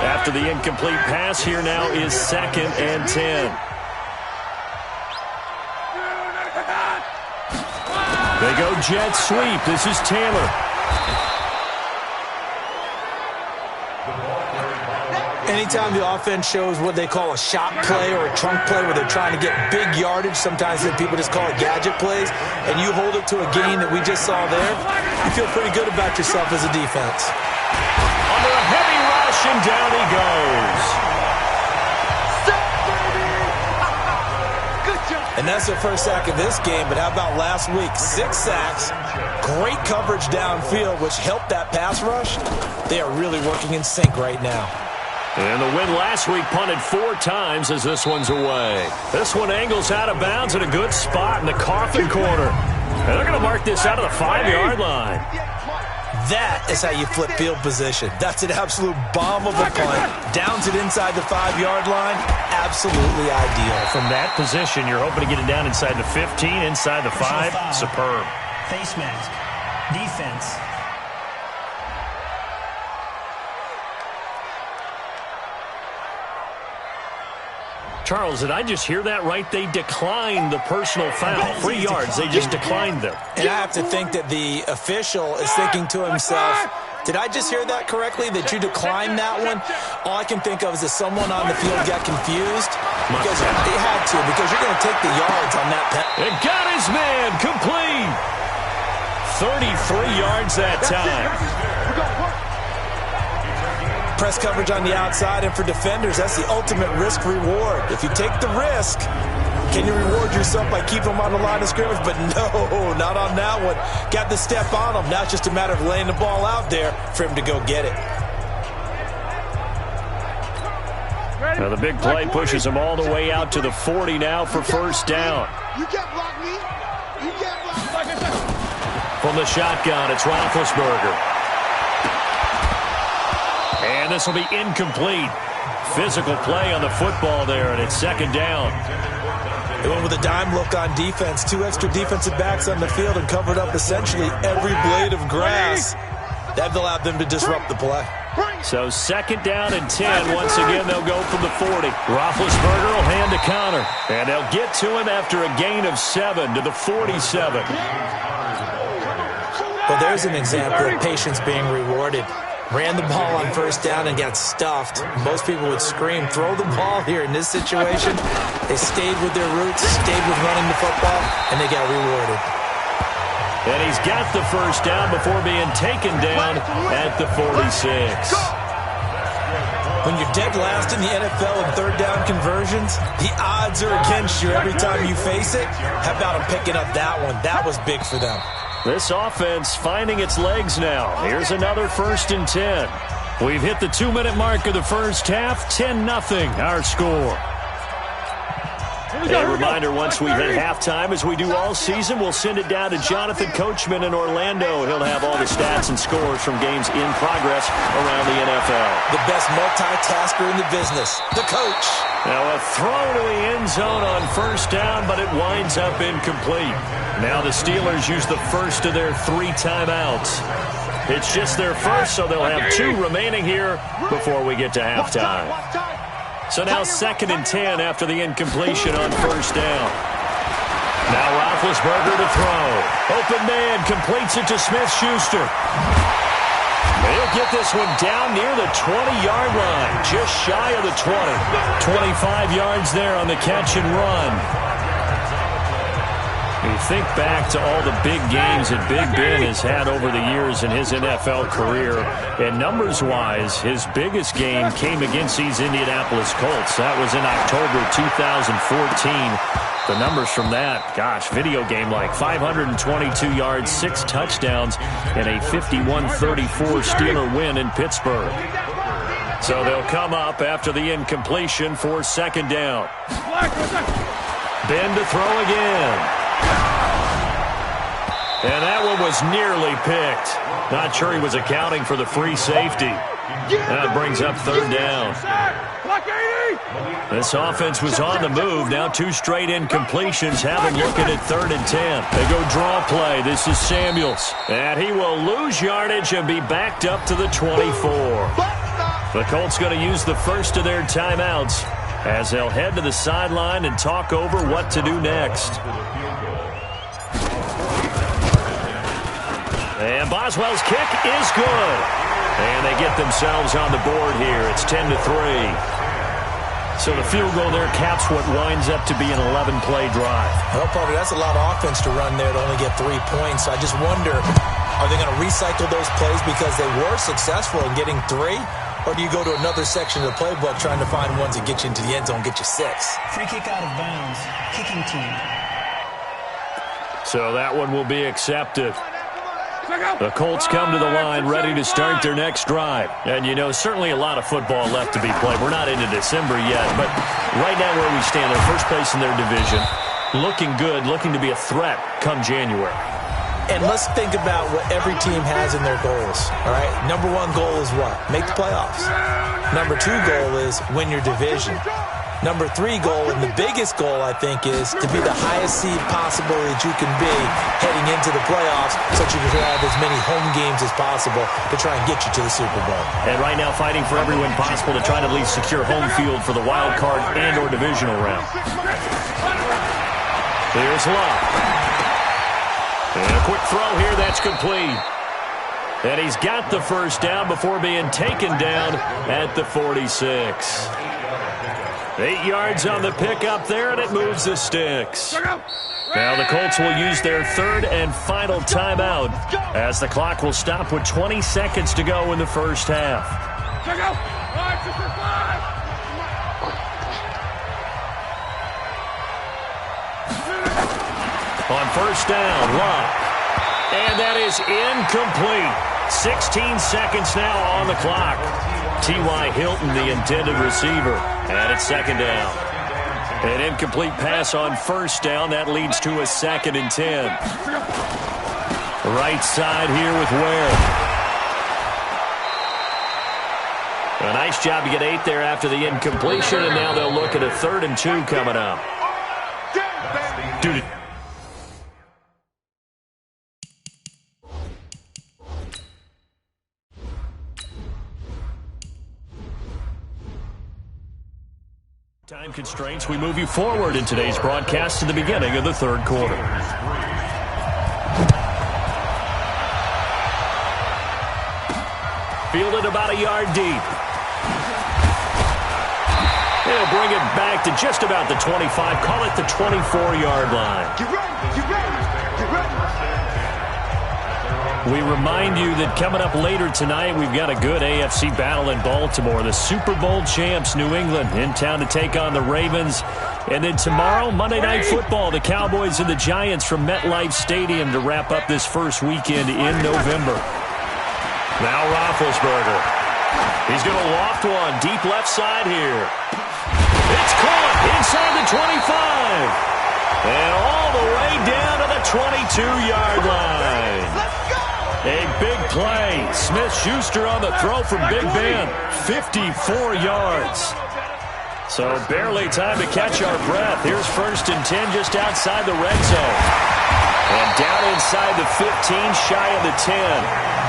After the incomplete pass, here now is 2nd and 10. They go jet sweep. This is Taylor. Anytime the offense shows what they call a shot play or a trunk play where they're trying to get big yardage, sometimes people just call it gadget plays, and you hold it to a gain that we just saw there, you feel pretty good about yourself as a defense. Under a heavy rush, and down he goes. Good job. And that's their first sack of this game, but how about last week? 6 sacks, great coverage downfield, which helped that pass rush. They are really working in sync right now. And the win last week punted 4 times as this one's away. This one angles out of bounds at a good spot in the coffin corner. And they're going to mark this out of the 5-yard line. That is how you flip field position. That's an absolute bomb of a punt. Downs it inside the 5-yard line. Absolutely ideal. From that position, you're hoping to get it down inside the 15, inside the 5. Superb. Face mask. Defense. Charles, did I just hear that right? They declined the personal foul. 3 yards. They just declined them. And I have to think that the official is thinking to himself, did I just hear that correctly, that you declined that one? All I can think of is that someone on the field got confused. Because they had to, because you're going to take the yards on that penalty. It got his man complete. 33 yards that time. Press coverage on the outside, and for defenders, that's the ultimate risk-reward. If you take the risk, can you reward yourself by keeping them on the line of scrimmage? But no, not on that one. Got the step on them. Now it's just a matter of laying the ball out there for him to go get it. Now the big play pushes him all the way out to the 40 now for first down. You can't block me. You can't block me. From the shotgun, it's Roethlisberger. And this will be incomplete. Physical play on the football there, and it's 2nd down. They went with a dime look on defense. 2 extra defensive backs on the field and covered up essentially every blade of grass. That allowed them to disrupt the play. So 2nd down and 10. Once again, they'll go from the 40. Roethlisberger will hand a counter. And they'll get to him after a gain of 7 to the 47. Well, there's an example of patience being rewarded. Ran the ball on 1st down and got stuffed. Most people would scream, throw the ball here. In this situation, they stayed with their roots, stayed with running the football, and they got rewarded. And he's got the 1st down before being taken down at the 46. When you're dead last in the NFL in 3rd down conversions, the odds are against you every time you face it. How about them picking up that one? That was big for them. This offense finding its legs now. Here's another 1st and 10. We've hit the 2-minute mark of the first half. 10-0 our score. A reminder, once we hit halftime, as we do all season, we'll send it down to Jonathan Coachman in Orlando. He'll have all the stats and scores from games in progress around the NFL. The best multitasker in the business, the coach. Now a throw to the end zone on 1st down, but it winds up incomplete. Now the Steelers use the first of their 3 timeouts. It's just their first, so they'll have 2 remaining here before we get to halftime. So now 2nd and 10 after the incompletion on 1st down. Now Roethlisberger to throw. Open man completes it to Smith-Schuster. He'll get this one down near the 20-yard line, just shy of the 20. 25 yards there on the catch and run. You think back to all the big games that Big Ben has had over the years in his NFL career, and numbers-wise, his biggest game came against these Indianapolis Colts. That was in October 2014. The numbers from that, gosh, video game like 522 yards, 6 touchdowns, and a 51-34 Steeler win in Pittsburgh. So they'll come up after the incompletion for 2nd down. Ben to throw again. And that one was nearly picked. Not sure he was accounting for the free safety. That brings up 3rd down. This offense was on the move. Now 2 straight incompletions have him looking at 3rd and 10. They go draw play. This is Samuels. And he will lose yardage and be backed up to the 24. The Colts going to use the first of their timeouts as they'll head to the sideline and talk over what to do next. And Boswell's kick is good. And they get themselves on the board here. It's 10-3. So the field goal there caps what winds up to be an 11-play drive. Well, Parker, that's a lot of offense to run there to only get 3 points. I just wonder, are they going to recycle those plays because they were successful in getting 3? Or do you go to another section of the playbook trying to find ones that get you into the end zone, get you 6? Free kick out of bounds. Kicking team. So that one will be accepted. The Colts come to the line ready to start their next drive. And, you know, certainly a lot of football left to be played. We're not into December yet, but right now where we stand, they're first place in their division. Looking good, looking to be a threat come January. And let's think about what every team has in their goals, all right? Number 1 goal is what? Make the playoffs. Number 2 goal is win your division. Number 3 goal, and the biggest goal, I think, is to be the highest seed possible that you can be heading into the playoffs so that you can have as many home games as possible to try and get you to the Super Bowl. And right now fighting for every win possible to try to at least secure home field for the wild card and or divisional round. Here's Love. And a quick throw here, that's complete. And he's got the 1st down before being taken down at the 46. 8 yards on the pickup there, and it moves the sticks. Now the Colts will use their 3rd and final timeout as the clock will stop with 20 seconds to go in the first half. On 1st down, Love. And that is incomplete. 16 seconds now on the clock. T.Y. Hilton, the intended receiver. And it's 2nd down. An incomplete pass on 1st down. That leads to a 2nd and 10. Right side here with Ware. A nice job to get 8 there after the incompletion. And now they'll look at a 3rd and 2 coming up. Dude. Time constraints, we move you forward in today's broadcast to the beginning of the third quarter. Fielded about a yard deep. He'll bring it back to just about the 25. Call it the 24-yard line. Get ready, get ready, get ready. We remind you that coming up later tonight, we've got a good AFC battle in Baltimore. The Super Bowl champs, New England, in town to take on the Ravens. And then tomorrow, Monday Night Football, the Cowboys and the Giants from MetLife Stadium to wrap up this first weekend in November. Now Roethlisberger. He's going to loft one deep left side here. It's caught inside the 25. And all the way down to the 22-yard line. A big play. Smith-Schuster on the throw from Big Ben. 54 yards. So barely time to catch our breath. Here's 1st and 10 just outside the red zone. And down inside the 15, shy of the 10.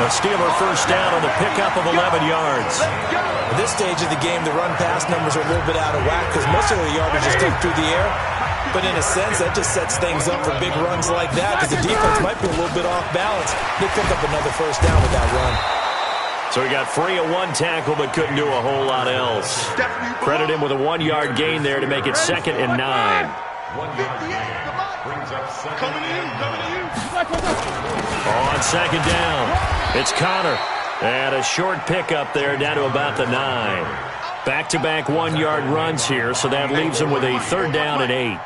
A Steeler first down on the pickup of 11 yards. At this stage of the game, the run-pass numbers are a little bit out of whack because most of the yardage is done through the air. But in a sense, that just sets things up for big runs like that because the defense might be a little bit off balance. They pick up another first down with that run. So he got free of one tackle but couldn't do a whole lot else. Credit him with a 1-yard gain there to make it 2nd and 9. 1 yard gain. Brings up 2nd and 9. On 2nd down, it's Connor. And a short pickup there down to about the 9. Back-to-back 1-yard runs here, so that leaves him with a 3rd down and 8.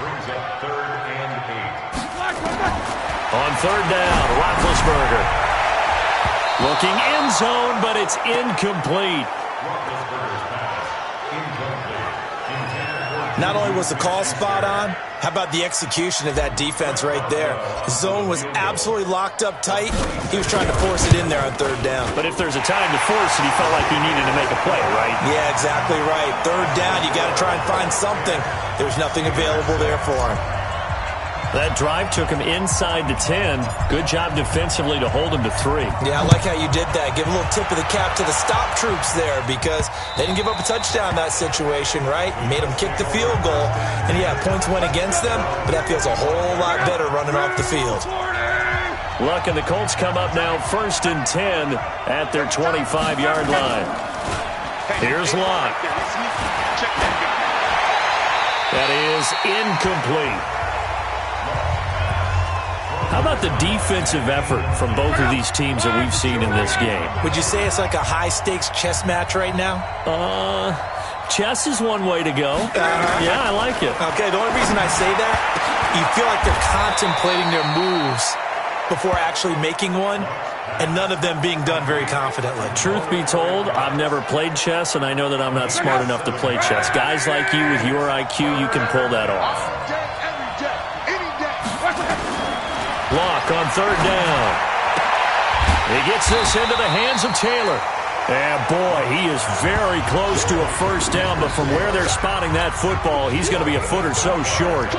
Brings up 3rd and 8. On 3rd down, Roethlisberger. Looking end zone, but it's incomplete. Roethlisberger's pass. Incomplete. Intended. Not only was the call spot on, how about the execution of that defense right there? The zone was absolutely locked up tight. He was trying to force it in there on 3rd down. But if there's a time to force it, he felt like he needed to make a play, right? Yeah, exactly right. 3rd down, you got to try and find something. There's nothing available there for him. That drive took him inside the 10. Good job defensively to hold him to 3. Yeah, I like how you did that. Give a little tip of the cap to the stop troops there because they didn't give up a touchdown in that situation, right? Made them kick the field goal. And, yeah, points went against them, but that feels a whole lot better running off the field. Luck and the Colts come up now 1st and 10 at their 25-yard line. Here's Luck. That is incomplete. How about the defensive effort from both of these teams that we've seen in this game? Would you say it's like a high-stakes chess match right now? Chess is one way to go. Yeah, I like it. Okay, the only reason I say that, you feel like they're contemplating their moves before actually making one, and none of them being done very confidently. Truth be told, I've never played chess, and I know that I'm not smart enough to play chess. Guys like you with your IQ, you can pull that off. Block on 3rd down. He gets this into the hands of Taylor. And, boy, he is very close to a first down, but from where they're spotting that football, he's going to be a foot or so short.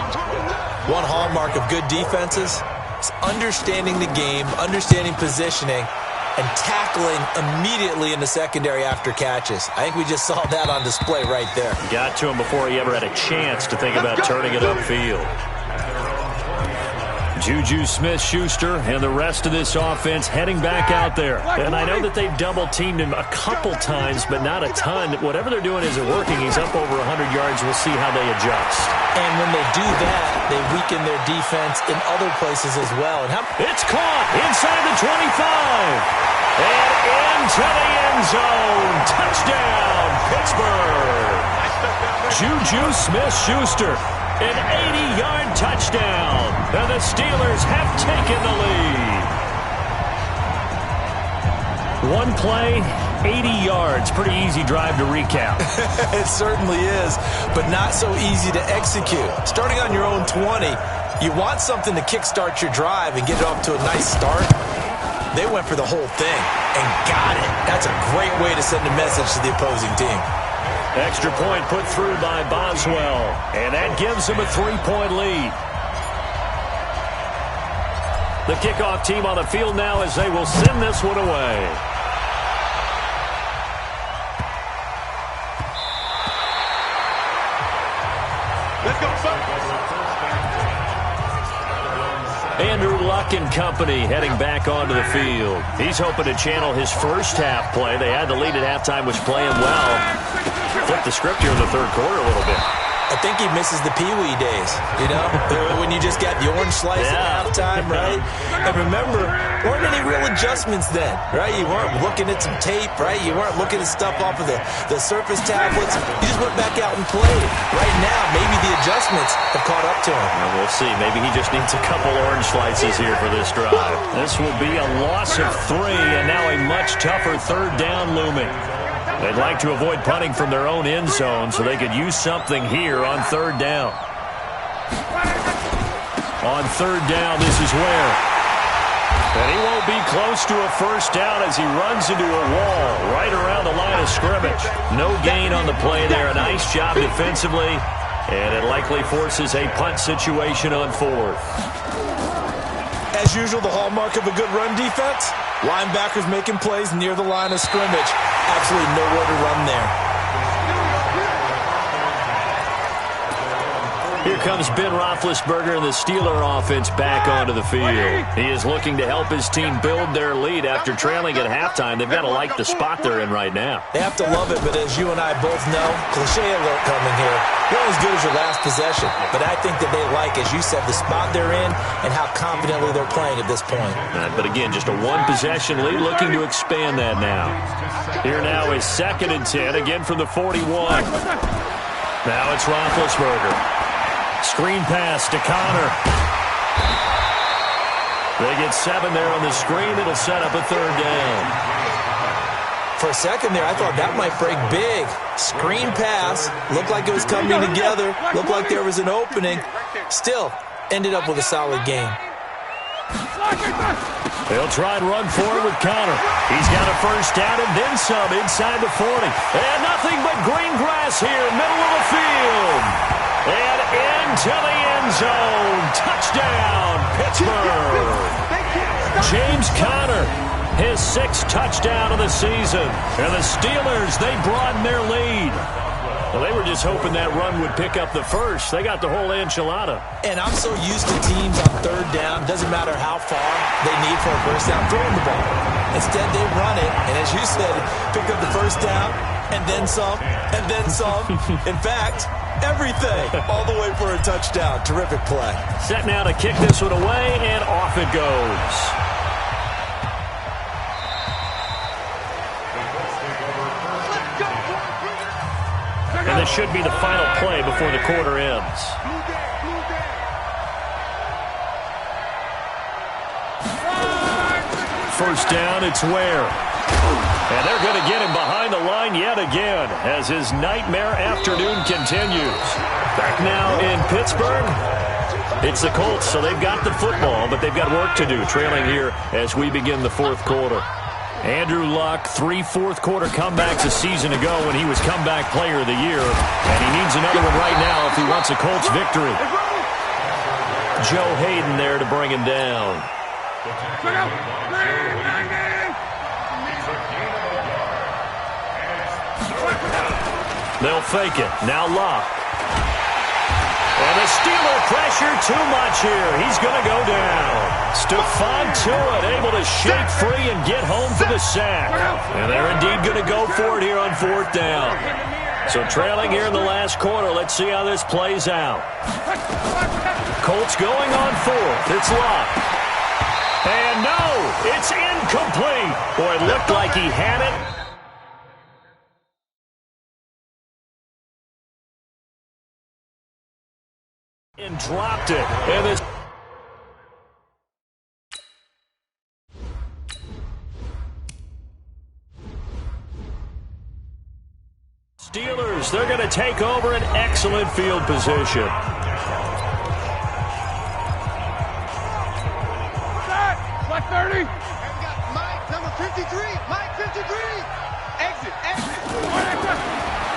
One hallmark of good defenses is understanding the game, understanding positioning, and tackling immediately in the secondary after catches. I think we just saw that on display right there. Got to him before he ever had a chance to think about turning it upfield. Juju Smith-Schuster and the rest of this offense heading back out there. And I know that they've double-teamed him a couple times, but not a ton. Whatever they're doing isn't working. He's up over 100 yards. We'll see how they adjust. And when they do that, they weaken their defense in other places as well. And it's caught inside the 25. And into the end zone. Touchdown, Pittsburgh. Juju Smith-Schuster. An 80-yard touchdown, and the Steelers have taken the lead. One play, 80 yards. Pretty easy drive to recap. It certainly is, but not so easy to execute. Starting on your own 20, you want something to kickstart your drive and get it off to a nice start. They went for the whole thing and got it. That's a great way to send a message to the opposing team. Extra point put through by Boswell, and that gives them a 3-point lead. The kickoff team on the field now as they will send this one away. Let's go, son. Andrew Luck and company heading back onto the field. He's hoping to channel his first half play. They had the lead at halftime, was playing well. Flipped the script here in the third quarter a little bit. I think he misses the Pee-wee days, you know, when you just got the orange slice at halftime, right? And remember, weren't any real adjustments then, right? You weren't looking at some tape, right? You weren't looking at stuff off of the surface tablets. You just went back out and played. Right now, maybe the adjustments have caught up to him. Well, we'll see. Maybe he just needs a couple orange slices here for this drive. This will be a loss of 3, and now a much tougher third down looming. They'd like to avoid punting from their own end zone so they could use something here on third down. On third down, this is where. And he won't be close to a first down as he runs into a wall right around the line of scrimmage. No gain on the play there. A nice job defensively, and it likely forces a punt situation on fourth. As usual, the hallmark of a good run defense, linebackers making plays near the line of scrimmage. Absolutely nowhere to run there. Here comes Ben Roethlisberger and the Steeler offense back onto the field. He is looking to help his team build their lead after trailing at halftime. They've got to like the spot they're in right now. They have to love it, but as you and I both know, cliche alert coming here. You're as good as your last possession, but I think that they like, as you said, the spot they're in and how confidently they're playing at this point. But again, just a one-possession lead, looking to expand that now. Here now is 2nd and 10, again from the 41. Now it's Roethlisberger. Screen pass to Connor. They get 7 there on the screen. It'll set up a third down. For a second there, I thought that might break big. Screen pass. Looked like it was coming together. Looked like there was an opening. Still, ended up with a solid game. They'll try and run forward with Connor. He's got a first down and then some inside the 40. And nothing but green grass here, middle of the field. And into the end zone. Touchdown, Pittsburgh. James Conner, his 6th touchdown of the season. And the Steelers, they broaden their lead. Well, they were just hoping that run would pick up the first. They got the whole enchilada. And I'm so used to teams on third down, doesn't matter how far they need for a first down, throwing the ball. Instead, they run it, and as you said, pick up the first down, and then some, and then some. In fact, everything, all the way for a touchdown. Terrific play. Set now to kick this one away, and off it goes. And this should be the final play before the quarter ends. First down, it's Ware. And they're going to get him behind the line yet again as his nightmare afternoon continues. Back now in Pittsburgh. It's the Colts, so they've got the football, but they've got work to do, trailing here as we begin the fourth quarter. Andrew Luck, 3 fourth-quarter comebacks a season ago when he was comeback player of the year, and he needs another one right now if he wants a Colts victory. Joe Hayden there to bring him down. They'll fake it. Now Luck. And the Steeler pressure too much here. He's going to go down. Stephon Tuitt able to shake free and get home for the sack. And they're indeed going to go for it here on 4th down. So trailing here in the last quarter. Let's see how this plays out. Colts going on 4th. It's Luck. And no, it's incomplete. Boy, it looked like he had it. And dropped it. And this Steelers, they're going to take over an excellent field position. Black 30. Mike, number 53. Mike, 53. Exit.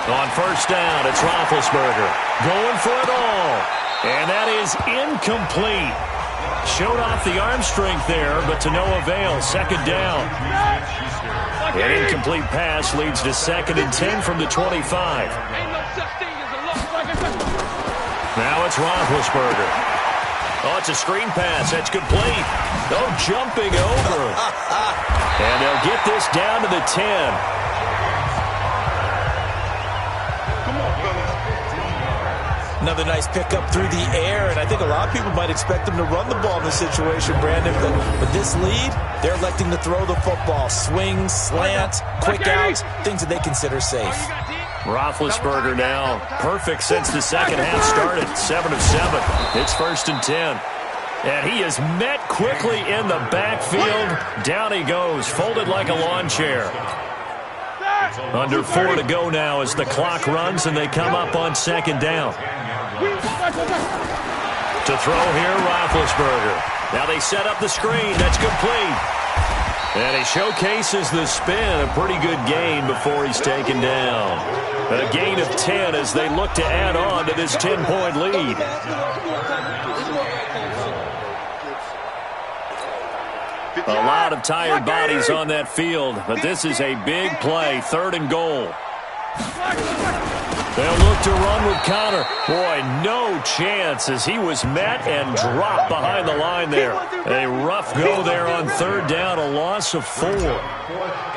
On first down, it's Roethlisberger going for it all. And that is incomplete. Showed off the arm strength there, but to no avail. Second down. An incomplete pass leads to 2nd and 10 from the 25. Now it's Roethlisberger. Oh, it's a screen pass. That's complete. Oh, jumping over. And they'll get this down to the 10. Another nice pickup through the air, and I think a lot of people might expect them to run the ball in this situation, Brandon. But with this lead, they're electing to throw the football. Swings, slants, quick outs, things that they consider safe. Roethlisberger now perfect since the second half started. 7 of 7. It's 1st and 10. And he is met quickly in the backfield. Down he goes, folded like a lawn chair. Under 4 to go now as the clock runs and they come up on 2nd down. To throw here, Roethlisberger. Now they set up the screen. That's complete. And he showcases the spin. A pretty good gain before he's taken down. A gain of 10 as they look to add on to this 10-point lead. A lot of tired bodies on that field, but this is a big play. 3rd and goal. They'll look to run with Connor. Boy, no chance as he was met and dropped behind the line there. A rough go there on 3rd down, a loss of 4.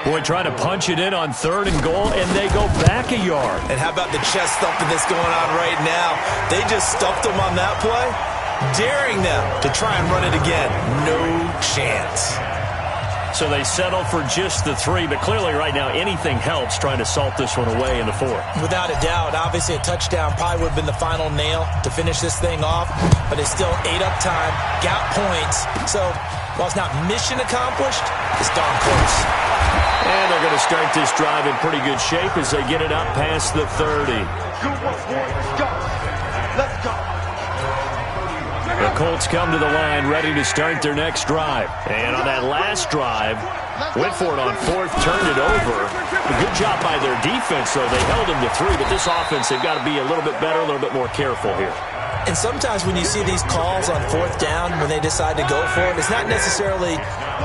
Boy, trying to punch it in on 3rd and goal, and they go back a yard. And how about the chest thumping that's going on right now? They just stuffed them on that play, daring them to try and run it again. No chance. So they settle for just the 3, but clearly right now anything helps trying to salt this one away in the 4th. Without a doubt, obviously a touchdown probably would have been the final nail to finish this thing off, but it's still ate up time, got points. So while it's not mission accomplished, it's darn close. And they're going to start this drive in pretty good shape as they get it up past the 30. Good work, boys. Go. Let's go. The Colts come to the line ready to start their next drive. And on that last drive, went for it on 4th, turned it over. A good job by their defense, though. They held them to 3, but this offense, they've got to be a little bit better, a little bit more careful here. And sometimes when you see these calls on 4th down, when they decide to go for it, it's not necessarily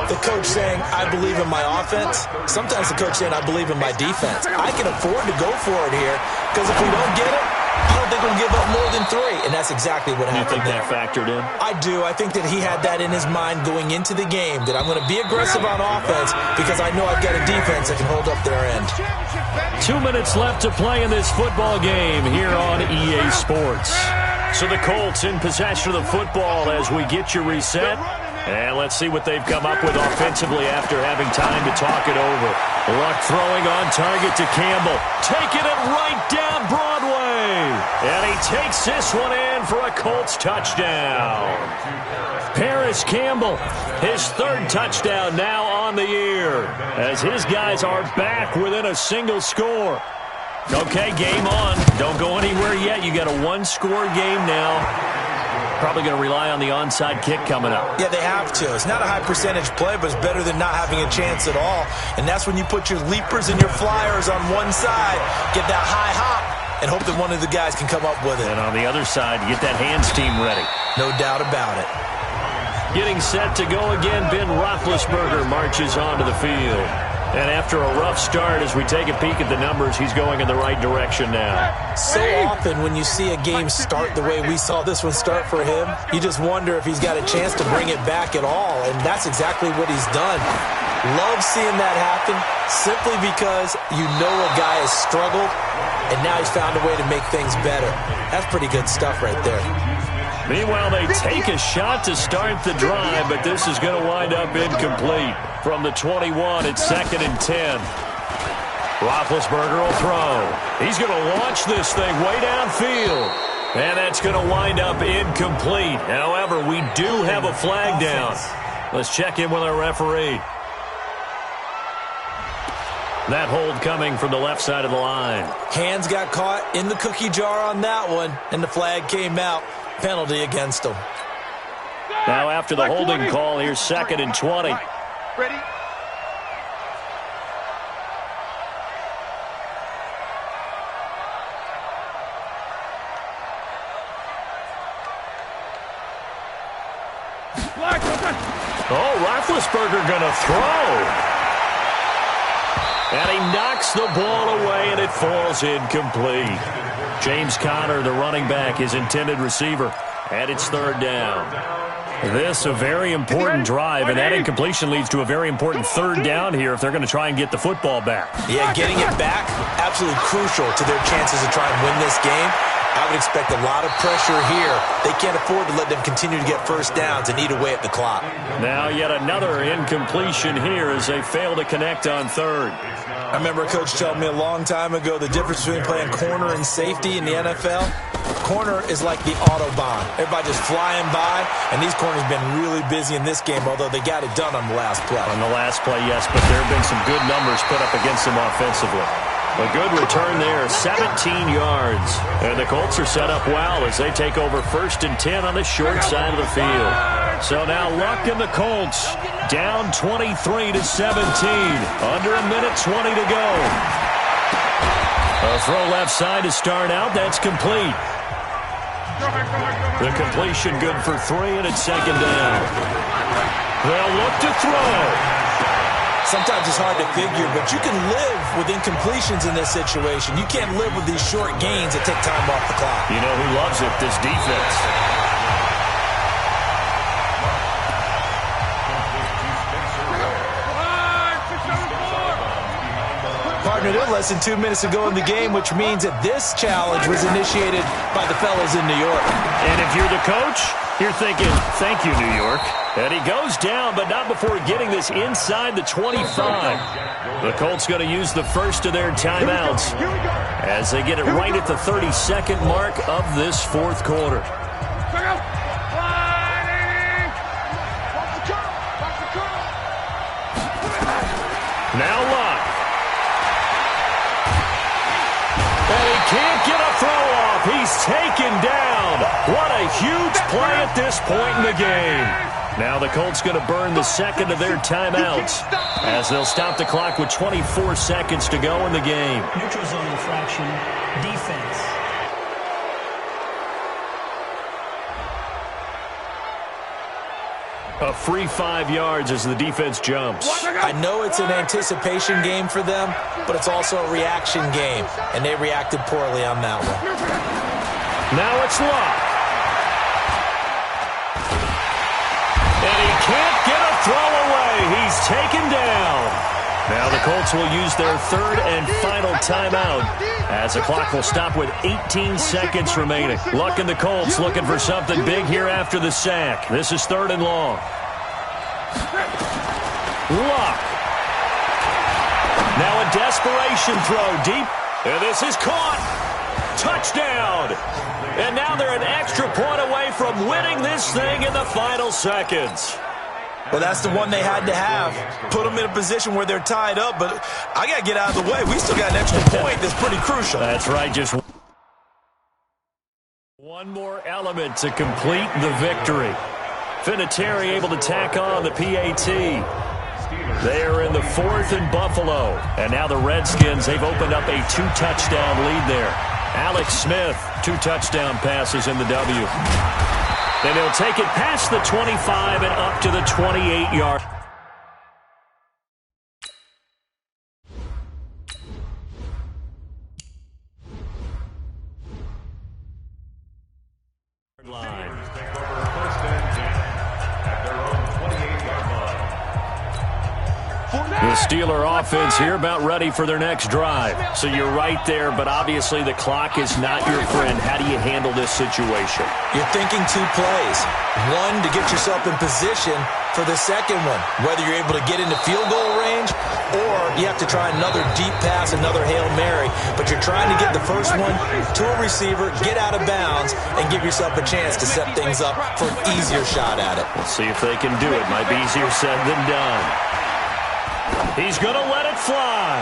the coach saying, I believe in my offense. Sometimes the coach saying, I believe in my defense. I can afford to go for it here, because if we don't get it, I don't think we'll give up more than 3, and that's exactly what happened. You think that factored in? I do. I think that he had that in his mind going into the game, that I'm going to be aggressive on offense because I know I've got a defense that can hold up their end. 2 minutes left to play in this football game here on EA Sports. So the Colts in possession of the football as we get you reset. And let's see what they've come up with offensively after having time to talk it over. Luck throwing on target to Campbell. Taking it right down Broadway. And he takes this one in for a Colts touchdown. Paris Campbell, his 3rd touchdown now on the year. As his guys are back within a single score. Okay, game on. Don't go anywhere yet. You got a 1-score game now. Probably going to rely on the onside kick coming up. Yeah, they have to. It's not a high percentage play, but it's better than not having a chance at all. And that's when you put your leapers and your flyers on one side, get that high hop, and hope that one of the guys can come up with it. And on the other side, get that hands team ready. No doubt about it. Getting set to go again, Ben Roethlisberger marches onto the field. And after a rough start, as we take a peek at the numbers, he's going in the right direction now. So often when you see a game start the way we saw this one start for him, you just wonder if he's got a chance to bring it back at all, and that's exactly what he's done. Love seeing that happen simply because you know a guy has struggled, and now he's found a way to make things better. That's pretty good stuff right there. Meanwhile, they take a shot to start the drive, but this is going to wind up incomplete. From the 21, it's 2nd and 10. Roethlisberger will throw. He's going to launch this thing way downfield. And that's going to wind up incomplete. However, we do have a flag down. Let's check in with our referee. That hold coming from the left side of the line. Hands got caught in the cookie jar on that one, and the flag came out. Penalty against him. Now after the holding call, here's 2nd and 20. Ready? Oh, Roethlisberger gonna throw. And he knocks the ball away, and it falls incomplete. James Conner, the running back, his intended receiver, and it's third down. This a very important drive, and that incompletion leads to a very important third down here if they're going to try and get the football back. Yeah, getting it back, absolutely crucial to their chances to try and win this game. I would expect a lot of pressure here. They can't afford to let them continue to get first downs and eat away at the clock. Now yet another incompletion here as they fail to connect on third. I remember a coach telling me a long time ago the difference between playing corner and safety in the NFL. Corner is like the Autobahn. Everybody just flying by, and these corners have been really busy in this game, although they got it done on the last play. On the last play, yes, but there have been some good numbers put up against them offensively. A good return there, 17 yards. And the Colts are set up well as they take over 1st and 10 on the short side of the field. So now Luck and the Colts down 23-17. Under a minute 20 to go. A throw left side to start out. That's complete. The completion good for 3, and it's second down. They'll look to throw. Sometimes it's hard to figure, but you can live with incompletions in this situation. You can't live with these short gains that take time off the clock. You know who loves it? This defense. Partner, they're less than 2 minutes to go in the game, which means that this challenge was initiated by the fellas in New York. And if you're the coach, you're thinking, thank you, New York. And he goes down, but not before getting this inside the 25. The Colts going to use the first of their timeouts as they get it right at the 32nd mark of this fourth quarter. Now Luck. And he can't get a throw off. He's taken down. What a huge play at this point in the game. Now the Colts going to burn the second of their timeouts as they'll stop the clock with 24 seconds to go in the game. Neutral zone infraction, defense. A free 5 yards as the defense jumps. I know it's an anticipation game for them, but it's also a reaction game, and they reacted poorly on that one. Now it's Luck. And he can't get a throw away. He's taken down. Now the Colts will use their third and final timeout as the clock will stop with 18 seconds remaining. Luck and the Colts looking for something big here after the sack. This is 3rd and long. Luck. Now a desperation throw deep. And this is caught. Touchdown. And now they're an extra point away from winning this thing in the final seconds. Well, that's the one they had to have. Put them in a position where they're tied up, but I got to get out of the way. We still got an extra point that's pretty crucial. That's right. Just one more element to complete the victory. Vinatieri able to tack on the PAT. They are in the 4th and Buffalo. And now the Redskins, they've opened up a 2-touchdown lead there. Alex Smith, 2 touchdown passes in the W. Then he'll take it past the 25 and up to the 28-yard. Line. The Steeler offense here about ready for their next drive. So you're right there, but obviously the clock is not your friend. How do you handle this situation? You're thinking 2 plays. One, to get yourself in position for the second one, whether you're able to get into field goal range or you have to try another deep pass, another Hail Mary. But you're trying to get the first one to a receiver, get out of bounds, and give yourself a chance to set things up for an easier shot at it. We'll see if they can do it. Might be easier said than done. He's going to let it fly.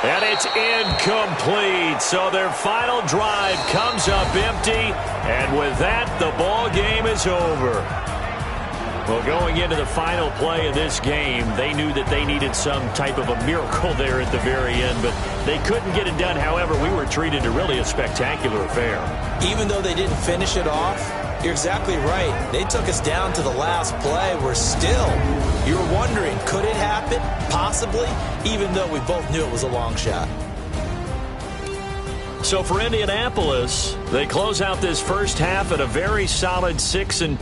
And it's incomplete. So their final drive comes up empty. And with that, the ball game is over. Well, going into the final play of this game, they knew that they needed some type of a miracle there at the very end, but they couldn't get it done. However, we were treated to really a spectacular affair. Even though they didn't finish it off, you're exactly right. They took us down to the last play. We're still, you're wondering, could it happen? Possibly, even though we both knew it was a long shot. So for Indianapolis, they close out this first half at a very solid 6-2.